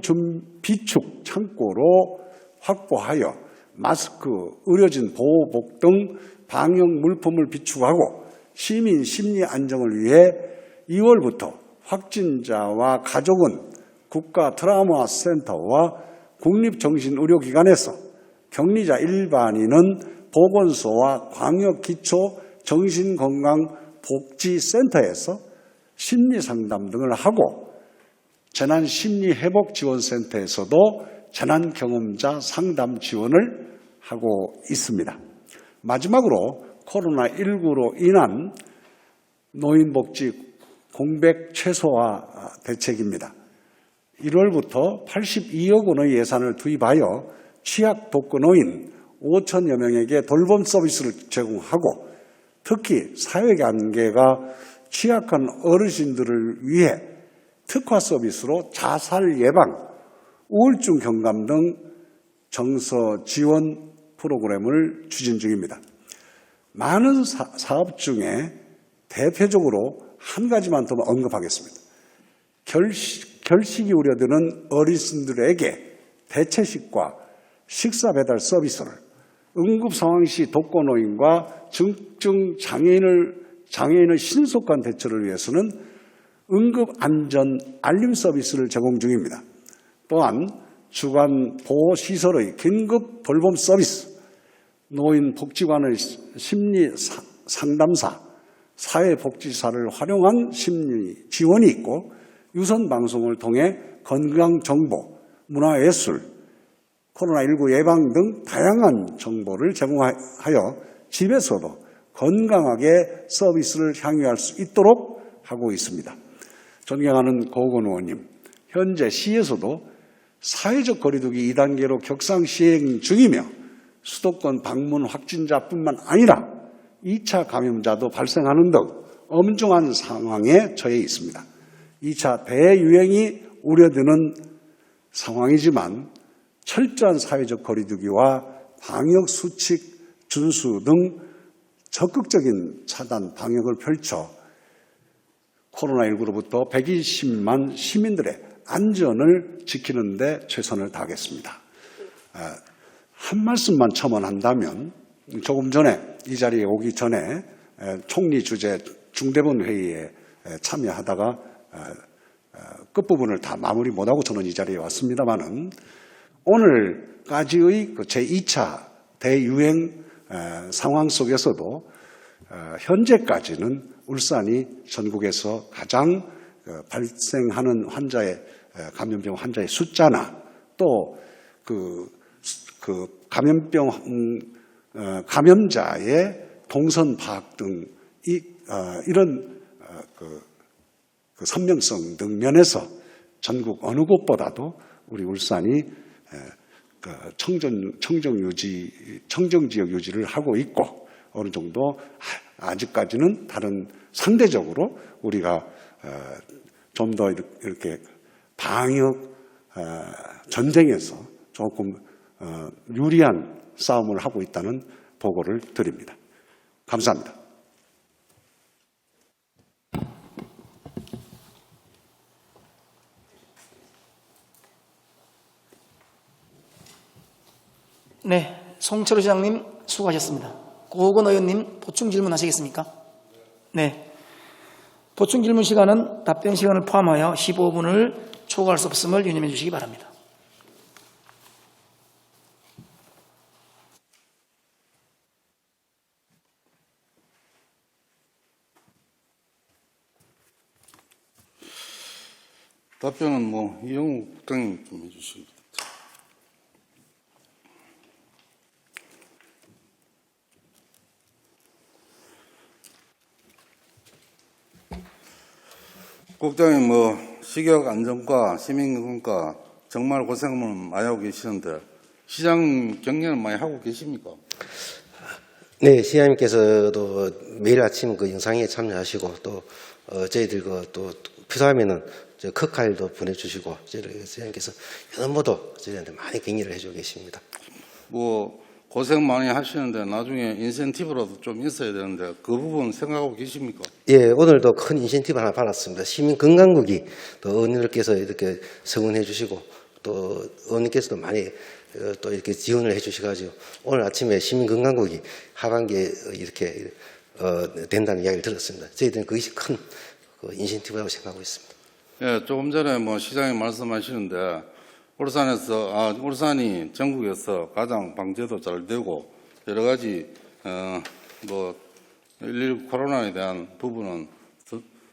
비축 창고로 확보하여 마스크, 의료진 보호복 등 방역 물품을 비축하고 시민 심리 안정을 위해 2월부터 확진자와 가족은 국가 트라우마 센터와 국립정신의료기관에서 격리자 일반인은 보건소와 광역기초 정신건강복지센터에서 심리상담 등을 하고 재난심리회복지원센터에서도 재난경험자 상담 지원을 하고 있습니다. 마지막으로 코로나19로 인한 노인복지 공백 최소화 대책입니다. 1월부터 82억 원의 예산을 투입하여 취약 독거노인 5천여 명에게 돌봄 서비스를 제공하고 특히 사회관계가 취약한 어르신들을 위해 특화 서비스로 자살 예방, 우울증 경감 등 정서 지원 프로그램을 추진 중입니다. 많은 사업 중에 대표적으로 한 가지만 더 언급하겠습니다. 결식이 우려되는 어르신들에게 대체식과 식사 배달 서비스를, 응급 상황 시 독거노인과 중증 장애인의 신속한 대처를 위해서는 응급 안전 알림 서비스를 제공 중입니다. 또한 주간 보호시설의 긴급 돌봄 서비스, 노인복지관의 심리 상담사, 사회복지사를 활용한 심리 지원이 있고 유선방송을 통해 건강정보, 문화예술, 코로나19 예방 등 다양한 정보를 제공하여 집에서도 건강하게 서비스를 향유할 수 있도록 하고 있습니다. 존경하는 고건 의원님, 현재 시에서도 사회적 거리두기 2단계로 격상 시행 중이며 수도권 방문 확진자뿐만 아니라 2차 감염자도 발생하는 등 엄중한 상황에 처해 있습니다. 2차 대유행이 우려되는 상황이지만 철저한 사회적 거리두기와 방역수칙 준수 등 적극적인 차단 방역을 펼쳐 코로나19로부터 120만 시민들의 안전을 지키는 데 최선을 다하겠습니다. 한 말씀만 첨언한다면 조금 전에 이 자리에 오기 전에 총리 주재 중대본 회의에 참여하다가 끝부분을 다 마무리 못하고 저는 이 자리에 왔습니다만은 오늘까지의 제2차 대유행 상황 속에서도 현재까지는 울산이 전국에서 가장 발생하는 환자의 감염병 환자의 숫자나 또 감염병 감염자의 동선 파악 등 이런 선명성 등 면에서 전국 어느 곳보다도 우리 울산이 청정 지역 유지를 하고 있고 어느 정도 아직까지는 다른 상대적으로 우리가 좀 더 이렇게 방역 전쟁에서 조금 유리한 싸움을 하고 있다는 보고를 드립니다. 감사합니다. 네, 송철호 시장님 수고하셨습니다. 고건 의원님 보충 질문하시겠습니까? 네. 보충 질문 시간은 답변 시간을 포함하여 15분을 초과할 수 없음을 유념해 주시기 바랍니다. 답변은 이영우 국장님 좀 해주시기 바랍니다. 국장님, 식약 안전과 시민건강과 정말 고생을 많이 하고 계시는데 시장 경례는 많이 하고 계십니까? 네, 시장님께서도 매일 아침 그 영상에 참여하시고 또 저희들 또 필요하면은 컵카일도 보내주시고 저희 시장님께서 연모도 저희한테 많이 격려를 해주고 계십니다. 고생 많이 하시는데 나중에 인센티브라도 좀 있어야 되는데 그 부분 생각하고 계십니까? 예, 오늘도 큰 인센티브 하나 받았습니다. 시민건강국이 또 의원님께서 이렇게 성원해 주시고 또 의원님께서도 많이 또 이렇게 지원을 해 주셔가지고 오늘 아침에 시민건강국이 하반기에 이렇게 된다는 이야기를 들었습니다. 저희들은 그것이 큰 인센티브라고 생각하고 있습니다. 예, 조금 전에 시장님 말씀하시는데 울산이 전국에서 가장 방제도 잘 되고 여러 가지 119 코로나에 대한 부분은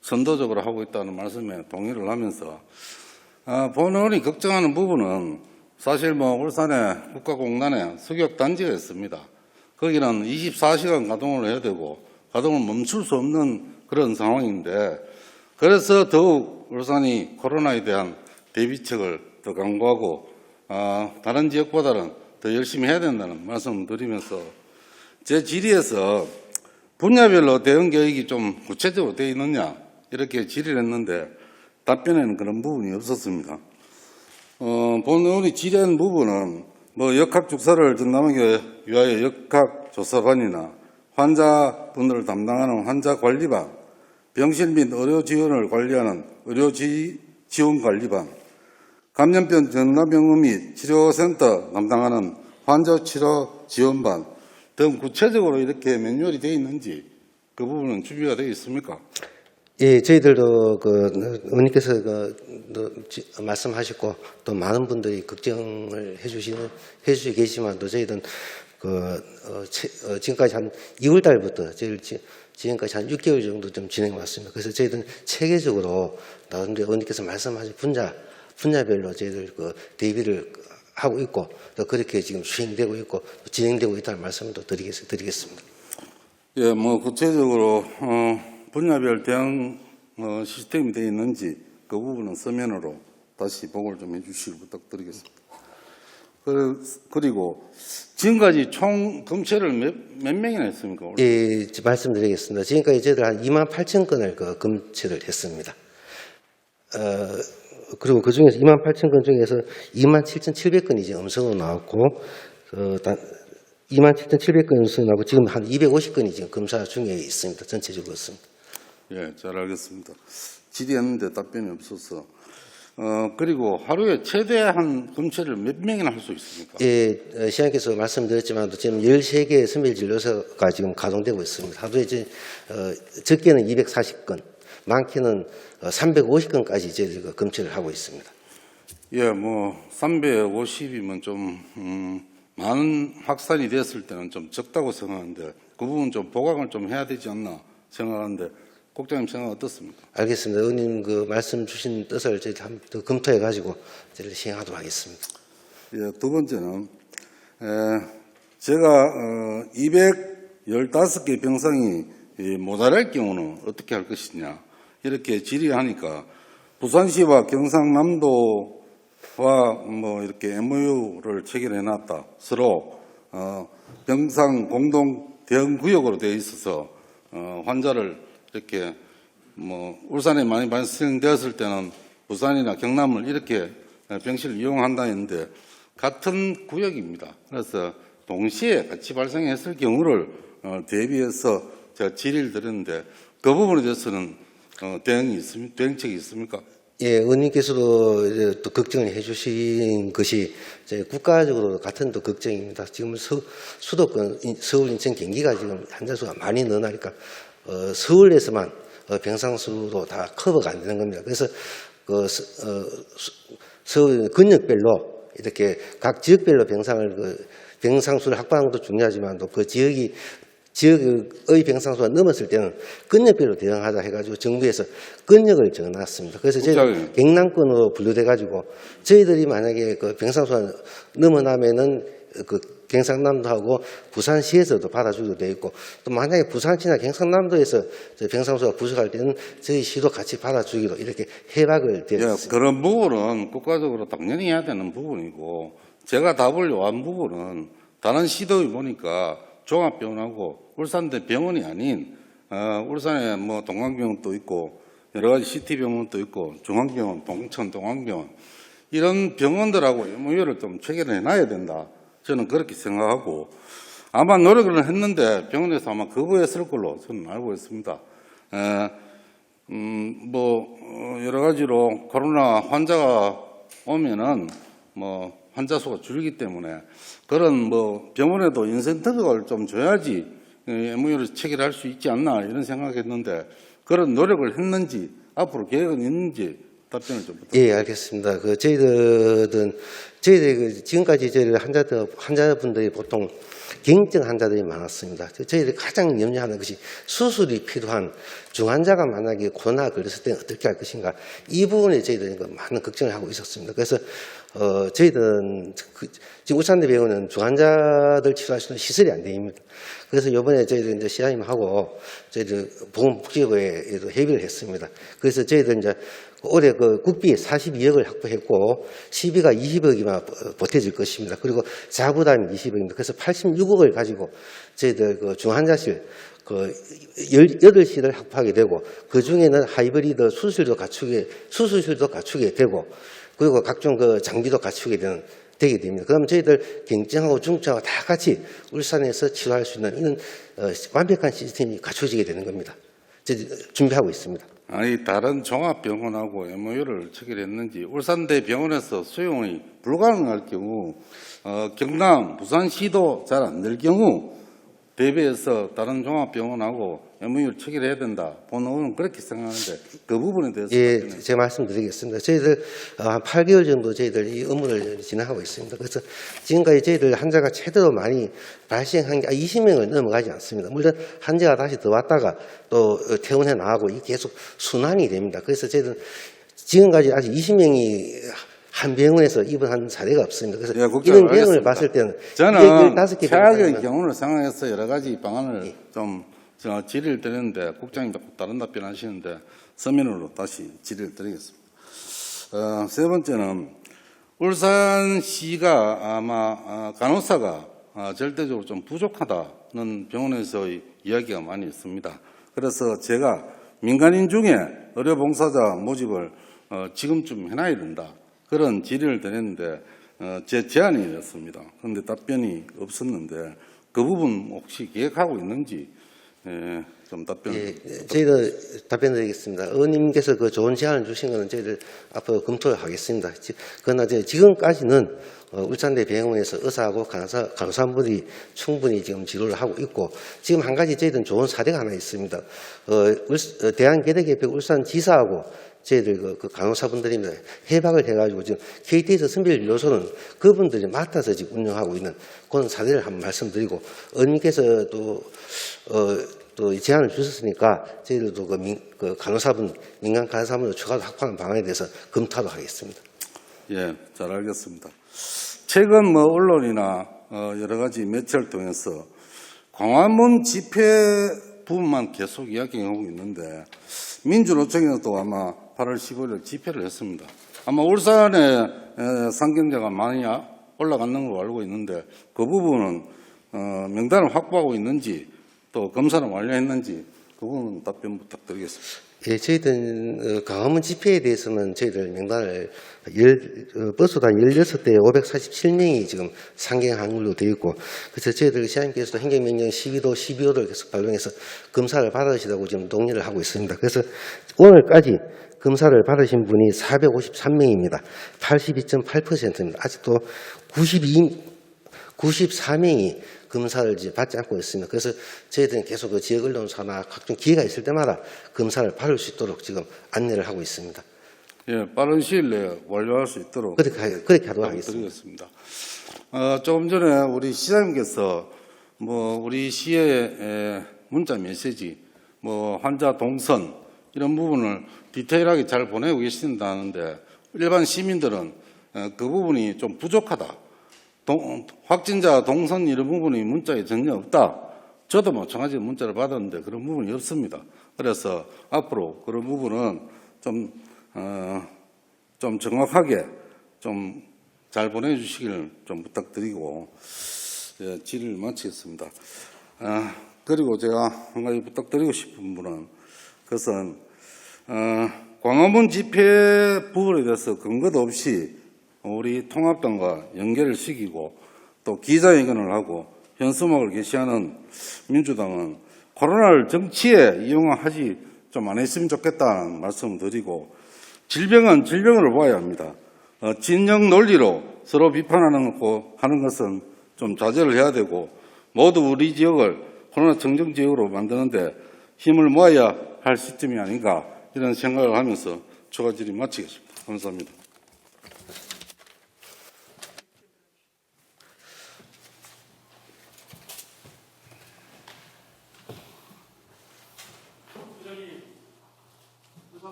선도적으로 하고 있다는 말씀에 동의를 하면서 본의원이 걱정하는 부분은 사실 울산에 국가공단에 석유단지가 있습니다. 거기는 24시간 가동을 해야 되고 가동을 멈출 수 없는 그런 상황인데 그래서 더욱 울산이 코로나에 대한 대비책을 더 강구하고 다른 지역보다는 더 열심히 해야 된다는 말씀을 드리면서 제 질의에서 분야별로 대응 계획이 좀 구체적으로 되어 있느냐 이렇게 질의를 했는데 답변에는 그런 부분이 없었습니다. 본 의원이 질의한 부분은 역학주사를 전담하기 위하여 역학조사반이나 환자분들을 담당하는 환자관리반, 병실 및 의료 지원을 관리하는 의료지원관리반, 감염병 전담병원 및 치료센터 담당하는 환자치료지원반 등 구체적으로 이렇게 매뉴얼이 되어 있는지 그 부분은 준비가 되어 있습니까? 예, 저희들도 의원님께서 말씀하셨고 또 많은 분들이 걱정을 해주시고 계시지만 또 저희들은 지금까지 한 2월 달부터 지금까지 한 6개월 정도 좀 진행해 왔습니다. 그래서 저희들은 체계적으로 나름대로 의원님께서 말씀하신 분야별로 저희들 대비를 하고 있고 또 그렇게 지금 수행되고 있고 진행되고 있다는 말씀도 드리겠습니다. 예, 구체적으로 분야별 대응 시스템이 되어 있는지 그 부분은 서면으로 다시 보고를 좀 해주시길 부탁드리겠습니다. 그리고 지금까지 총 검체를 몇 명이나 했습니까? 예, 말씀드리겠습니다. 지금까지 저희들 한 28,000건을 검체를 했습니다. 그리고 그 중에서 28,000건 중에서 27,700건이 이제 음성으로 나왔고, 27,700건 음성이 나오고 지금 한 250건이 지금 검사 중에 있습니다. 전체적으로 있습니다. 예, 잘 알겠습니다. 질의했는데 답변이 없어서. 그리고 하루에 최대한 검체를 몇 명이나 할 수 있습니까? 예, 시장님께서 말씀드렸지만 지금 13개의 선별진료소가 지금 가동되고 있습니다. 하루에 적게는 240건, 많게는 350건까지 저희가 검체를 하고 있습니다. 예, 350이면 좀 많은 확산이 됐을 때는 좀 적다고 생각하는데 그 부분 좀 보강을 좀 해야 되지 않나 생각하는데 국장님 생각 어떻습니까? 알겠습니다. 의원님 말씀 주신 뜻을 저희 더 검토해 가지고 저희를 시행하도록 하겠습니다. 예, 두 번째는 제가 215개 병상이 모자랄 경우는 어떻게 할 것이냐 이렇게 질의하니까 부산시와 경상남도와 이렇게 MOU를 체결해 놨다. 서로 병상 공동 대응 구역으로 되어 있어서 환자를 이렇게 울산에 많이 발생되었을 때는 부산이나 경남을 이렇게 병실을 이용한다 했는데 같은 구역입니다. 그래서 동시에 같이 발생했을 경우를 대비해서 제가 질의를 드렸는데 그 부분에 대해서는 대응책이 있습니까? 예, 의원님께서도 이제 또 걱정을 해주신 것이 이제 국가적으로 같은 또 걱정입니다. 지금 수도권, 서울, 인천, 경기가 지금 환자 수가 많이 늘어나니까 서울에서만 병상 수도 다 커버가 안 되는 겁니다. 그래서 서울 근역별로 이렇게 각 지역별로 병상 수를 확보하는 것도 중요하지만 또 그 지역이 지역의 병상수가 넘었을 때는 근역별로 대응하자 해가지고 정부에서 근역을 정해놨습니다. 그래서 저희 경남권으로 분류돼가지고 저희들이 만약에 그 병상수가 넘어나면은 그 경상남도하고 부산시에서도 받아주기로 되어 있고, 또 만약에 부산시나 경상남도에서 병상수가 부족할 때는 저희 시도 같이 받아주기로 이렇게 해박을 되어 있습니다. 그런 부분은 국가적으로 당연히 해야 되는 부분이고, 제가 답을 요한 부분은 다른 시도에 보니까 종합병원하고 울산대 병원이 아닌 울산에 뭐 동강병원도 있고 여러 가지 CT병원도 있고 중앙병원, 동천 동강병원 이런 병원들하고 MOU를 좀 체결해 놔야 된다. 저는 그렇게 생각하고, 아마 노력을 했는데 병원에서 아마 거부했을 걸로 저는 알고 있습니다. 여러 가지로 코로나 환자가 오면은 뭐 환자 수가 줄기 때문에 그런 뭐 병원에도 인센티브를 좀 줘야지 MOU를 체결할 수 있지 않나 이런 생각했는데, 그런 노력을 했는지 앞으로 계획은 있는지 답변을 좀 부탁드립니다. 예, 알겠습니다. 저희들 지금까지 저희 환자분들이 보통 경증 환자들이 많았습니다. 저희들이 가장 염려하는 것이 수술이 필요한 중환자가 만약에 코로나 걸렸을 때 어떻게 할 것인가, 이 부분에 저희들이 많은 걱정을 하고 있었습니다. 그래서 저희들은 지금 울산대 병원은 중환자들 치료할 수 있는 시설이 안 됩니다. 그래서 이번에 저희들 이제 시장님하고 저희들 보건복지부에도 협의를 했습니다. 그래서 저희들 이제 올해 그 국비 42억을 확보했고 시비가 20억이나 보태질 것입니다. 그리고 자부담이 20억입니다. 그래서 86억을 가지고 저희들 그 중환자실 그 18실을 확보하게 되고, 그 중에는 하이브리드 수술실도 갖추게 되고, 그리고 각종 그 장비도 갖추게 되게 됩니다. 그러면 저희들 경증하고 중증하고 다 같이 울산에서 치료할 수 있는 이런 완벽한 시스템이 갖춰지게 되는 겁니다. 준비하고 있습니다. 아니, 다른 종합병원하고 MOU를 체결했는지, 울산대 병원에서 수용이 불가능할 경우 경남, 부산시도 잘 안 될 경우 대비해서 다른 종합병원하고 MOU를 체결해야 된다. 본의원은 그렇게 생각하는데 그 부분에 대해서 예, 제가 말씀드리겠습니다. 저희들 한 8개월 정도 저희들 이 업무를 진행하고 있습니다. 그래서 지금까지 저희들 환자가 최대로 많이 발생한 게 20명을 넘어가지 않습니다. 물론 환자가 다시 들어왔다가 또 퇴원해 나가고 이게 계속 순환이 됩니다. 그래서 저희들 지금까지 아직 20명이 한 병원에서 입원한 사례가 없습니다. 그래서 이런 병원을 봤을 때는 저는 15개 최악의 경우를 생각해서 여러 가지 방안을 좀 질의를 드렸는데 국장님도 다른 답변 하시는데 서면으로 다시 질의를 드리겠습니다. 세 번째는 울산시가 아마 간호사가 절대적으로 좀 부족하다는 병원에서의 이야기가 많이 있습니다. 그래서 제가 민간인 중에 의료봉사자 모집을 지금쯤 해놔야 된다. 그런 질의를 드렸는데 제 제안이었습니다. 그런데 답변이 없었는데 그 부분 혹시 계획하고 있는지 좀 답변을. 저희도 답변드리겠습니다. 의원님께서 그 좋은 제안을 주신 것은 저희들 앞으로 검토를 하겠습니다. 그러나 지금까지는 울산대 병원에서 의사하고 간호사분들이 충분히 지금 치료를 하고 있고, 지금 한 가지 저희들은 좋은 사례가 하나 있습니다. 대한계대개표 울산지사하고 저희들 그 간호사분들입니다. 해박을 해가지고 지금 KT에서 선별진료소는 그분들이 맡아서 지금 운영하고 있는 그런 사례를 한번 말씀드리고, 의원님께서 또 제안을 주셨으니까 저희들도 그 간호사분, 민간 간호사분을 추가로 확보하는 방안에 대해서 검토하도록 하겠습니다. 예, 잘 알겠습니다. 최근 뭐 언론이나 여러 가지 매체를 통해서 광화문 집회 부분만 계속 이야기하고 있는데, 민주노총에서도 아마 8월 15일 집회를 했습니다. 아마 울산에 상경자가 많이 올라가는 걸로 알고 있는데, 그 부분은 명단을 확보하고 있는지 또 검사는 완료했는지 그 부분 답변 부탁드리겠습니다. 예, 저희들 광화문 집회에 대해서는 저희들 명단을 버스단 16대 547명이 지금 상경한 걸로 되어 있고, 그래서 저희들 시장님께서도 행정명령 12도, 12호를 계속 발령해서 검사를 받으시라고 지금 동의를 하고 있습니다. 그래서 오늘까지 검사를 받으신 분이 453명입니다. 82.8%입니다. 아직도 94명이 검사를 이제 받지 않고 있습니다. 그래서 저희들은 계속 그 지역 언론사나 각종 기회가 있을 때마다 검사를 받을 수 있도록 지금 안내를 하고 있습니다. 예, 빠른 시일 내에 완료할 수 있도록 그렇게 하도록 하겠습니다. 조금 전에 우리 시장님께서 우리 시의 문자 메시지, 환자 동선 이런 부분을 디테일하게 잘 보내고 계신다는데 일반 시민들은 그 부분이 좀 부족하다. 확진자 동선 이런 부분이 문자에 전혀 없다. 저도 마찬가지로 문자를 받았는데 그런 부분이 없습니다. 그래서 앞으로 그런 부분은 좀 정확하게 좀 잘 보내주시기를 좀 부탁드리고 질의를 마치겠습니다. 그리고 제가 한 가지 부탁드리고 싶은 분은 그것은 광화문 집회 부분에 대해서 근거도 없이 우리 통합당과 연결을 시키고 또 기자회견을 하고 현수막을 게시하는 민주당은 코로나를 정치에 이용하지 좀 안 했으면 좋겠다는 말씀을 드리고 질병은 질병으로 봐야 합니다. 진영 논리로 서로 비판하는 것은 좀 자제를 해야 되고 모두 우리 지역을 코로나 청정 지역으로 만드는데 힘을 모아야 할 시점이 아닌가 이런 생각을 하면서 추가 질의 마치겠습니다. 감사합니다.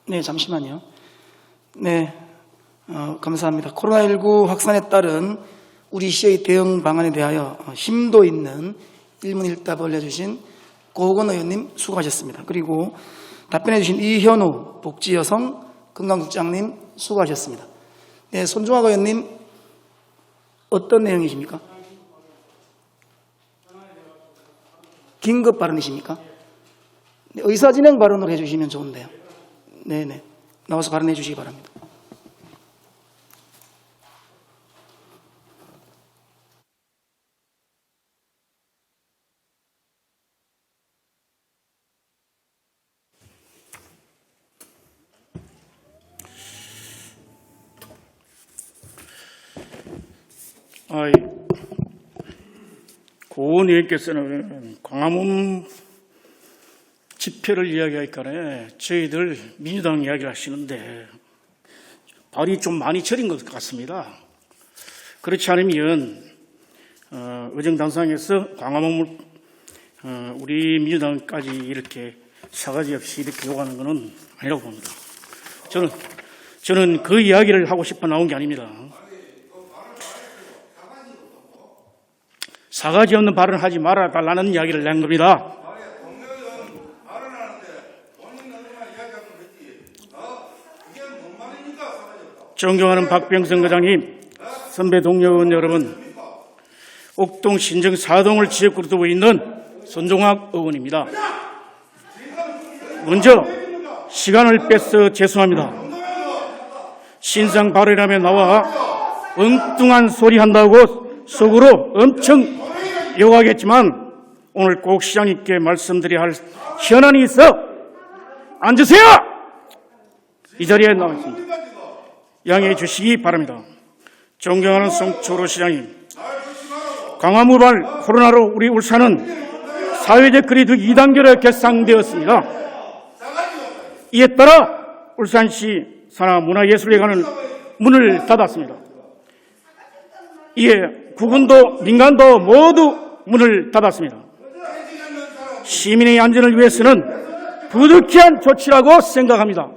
네, 잠시만요. 네, 감사합니다. 코로나19 확산에 따른 우리 시의 대응 방안에 대하여 심도 있는 일문일답을 내주신 고건 의원님 수고하셨습니다. 그리고 답변해 주신 이현우 복지여성 건강국장님 수고하셨습니다. 네, 손종학 의원님 어떤 내용이십니까? 긴급 발언이십니까? 네, 의사진행 발언으로 해주시면 좋은데요. 네네. 나와서 발언해 주시기 바랍니다. 고은 의원께서는 광화문 집회를 이야기하니까 저희들 민주당 이야기를 하시는데 발이 좀 많이 저린 것 같습니다. 그렇지 않으면 의정단상에서 광화문 우리 민주당까지 이렇게 사가지 없이 이렇게 요구하는 것은 아니라고 봅니다. 저는 그 이야기를 하고 싶어 나온 게 아닙니다. 사가지 없는 발언을 하지 말아달라는 이야기를 낸 겁니다. 존경하는 박병선 의장님, 선배 동료 의원 여러분, 옥동 신정 4동을 지역구로 두고 있는 손종학 의원입니다. 먼저 시간을 뺏어 죄송합니다. 신상 발언이라며 나와 엉뚱한 소리 한다고 속으로 엄청 욕하겠지만 오늘 꼭 시장님께 말씀드려야 할 현안이 있어 앉으세요! 이 자리에 나와 있습니다. 양해해 주시기 바랍니다. 존경하는 송초로 시장님, 강화무발 코로나로 우리 울산은 사회적 거리두기 2단계로 격상되었습니다. 이에 따라 울산시 산하문화예술회관은 문을 닫았습니다. 이에 국군도 민간도 모두 문을 닫았습니다. 시민의 안전을 위해서는 부득이한 조치라고 생각합니다.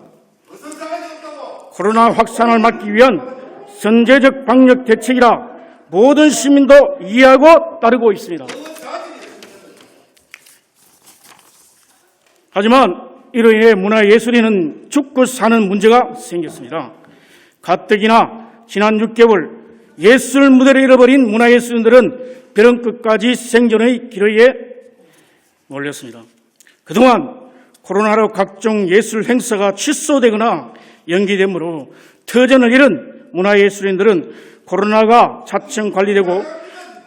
코로나 확산을 막기 위한 선제적 방역 대책이라 모든 시민도 이해하고 따르고 있습니다. 하지만 이로 인해 문화예술인은 죽고 사는 문제가 생겼습니다. 가뜩이나 지난 6개월 예술 무대를 잃어버린 문화예술인들은 벼랑 끝까지 생존의 기로에 몰렸습니다. 그동안 코로나로 각종 예술 행사가 취소되거나 연기되므로 터전을 잃은 문화예술인들은 코로나가 차츰 관리되고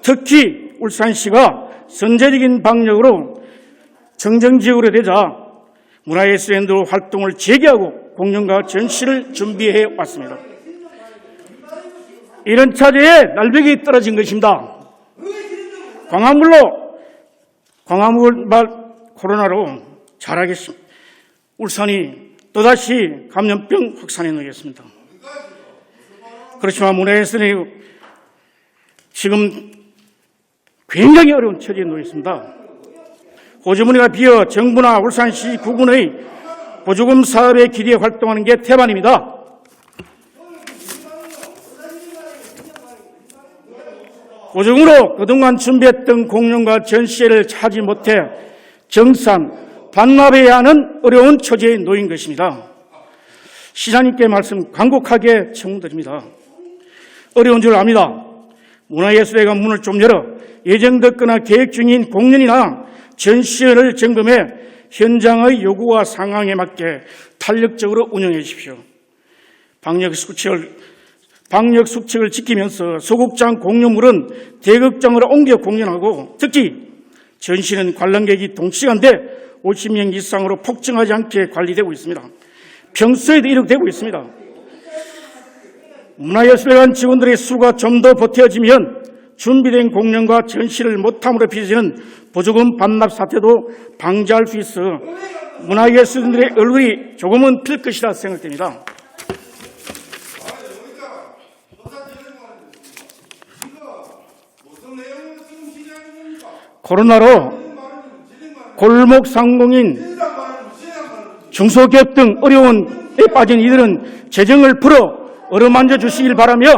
특히 울산시가 선제적인 방역으로 청정지역으로 되자 문화예술인들 활동을 재개하고 공연과 전시를 준비해 왔습니다. 이런 차제에 날벽이 떨어진 것입니다. 광화문 코로나로 잘하겠습니다. 울산이 또다시 감염병 확산에 놓이겠습니다. 그렇지만 문화예술이 지금 굉장히 어려운 처지에 놓여 있습니다. 호주머니가 비어 정부나 울산시 구군의 보조금 사업에 기대에 활동하는 게 태반입니다. 보조금으로 그동안 준비했던 공연과 전시회를 차지 못해 정산, 반납해야 하는 어려운 처지에 놓인 것입니다. 시장님께 말씀 간곡하게 청드립니다. 어려운 줄 압니다. 문화예술회가 문을 좀 열어 예정됐거나 계획 중인 공연이나 전시회를 점검해 현장의 요구와 상황에 맞게 탄력적으로 운영해 주십시오. 방역 수칙을 지키면서 소극장 공연물은 대극장으로 옮겨 공연하고 특히 전시는 관람객이 동시간대 50명 이상으로 폭증하지 않게 관리되고 있습니다. 평소에도 이렇게 되고 있습니다. 문화예술관 직원들의 수가 좀 더 보태어지면 준비된 공연과 전시를 못함으로 빚어지는 보조금 반납 사태도 방지할 수 있어 문화예술인들의 얼굴이 조금은 필 것이라 생각됩니다. 코로나로 골목 상공인 중소기업 등 어려움에 빠진 이들은 재정을 풀어 어루만져 주시길 바라며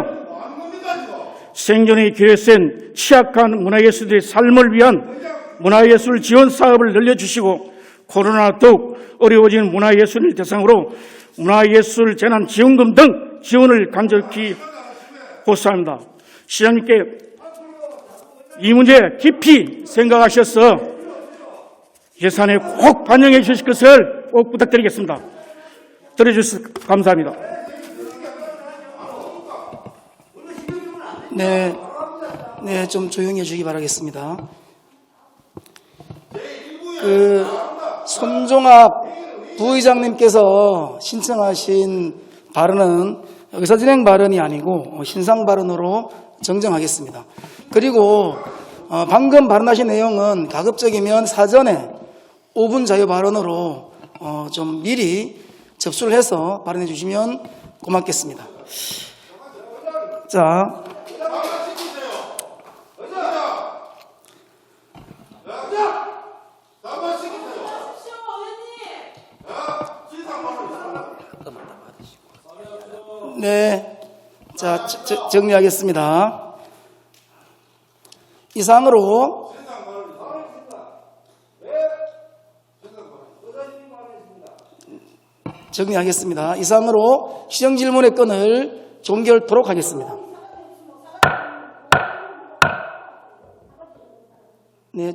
생존의 기회에 센 취약한 문화예술들의 삶을 위한 문화예술 지원 사업을 늘려주시고 코로나 더욱 어려워진 문화예술을 대상으로 문화예술 재난지원금 등 지원을 간절히 호소합니다. 시장님께 이 문제 깊이 생각하셔서 예산에 꼭 반영해 주실 것을 꼭 부탁드리겠습니다. 들어주셔서 감사합니다. 네, 좀 조용히 해주기 바라겠습니다. 손종학 부의장님께서 신청하신 발언은 의사진행 발언이 아니고 신상 발언으로 정정하겠습니다. 그리고 방금 발언하신 내용은 가급적이면 사전에 5분 자유 발언으로 좀 미리 접수를 해서 발언해 주시면 고맙겠습니다. 자, 네, 자 정리하겠습니다. 이상으로 정리하겠습니다. 이상으로 시정질문의 건을 종결토록 하겠습니다. 네,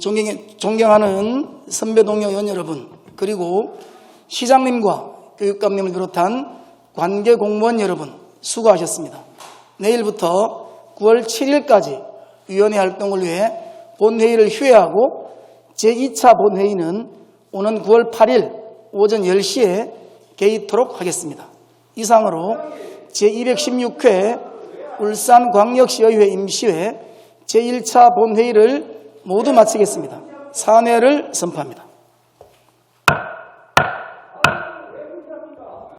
존경하는 선배 동료 의원 여러분, 그리고 시장님과 교육감님을 비롯한 관계 공무원 여러분 수고하셨습니다. 내일부터 9월 7일까지 위원회 활동을 위해 본회의를 휴회하고 제2차 본회의는 오는 9월 8일 오전 10시에 개의토록 하겠습니다. 이상으로 제216회 울산광역시의회 임시회 제1차 본회의를 모두 마치겠습니다. 사내를 선포합니다.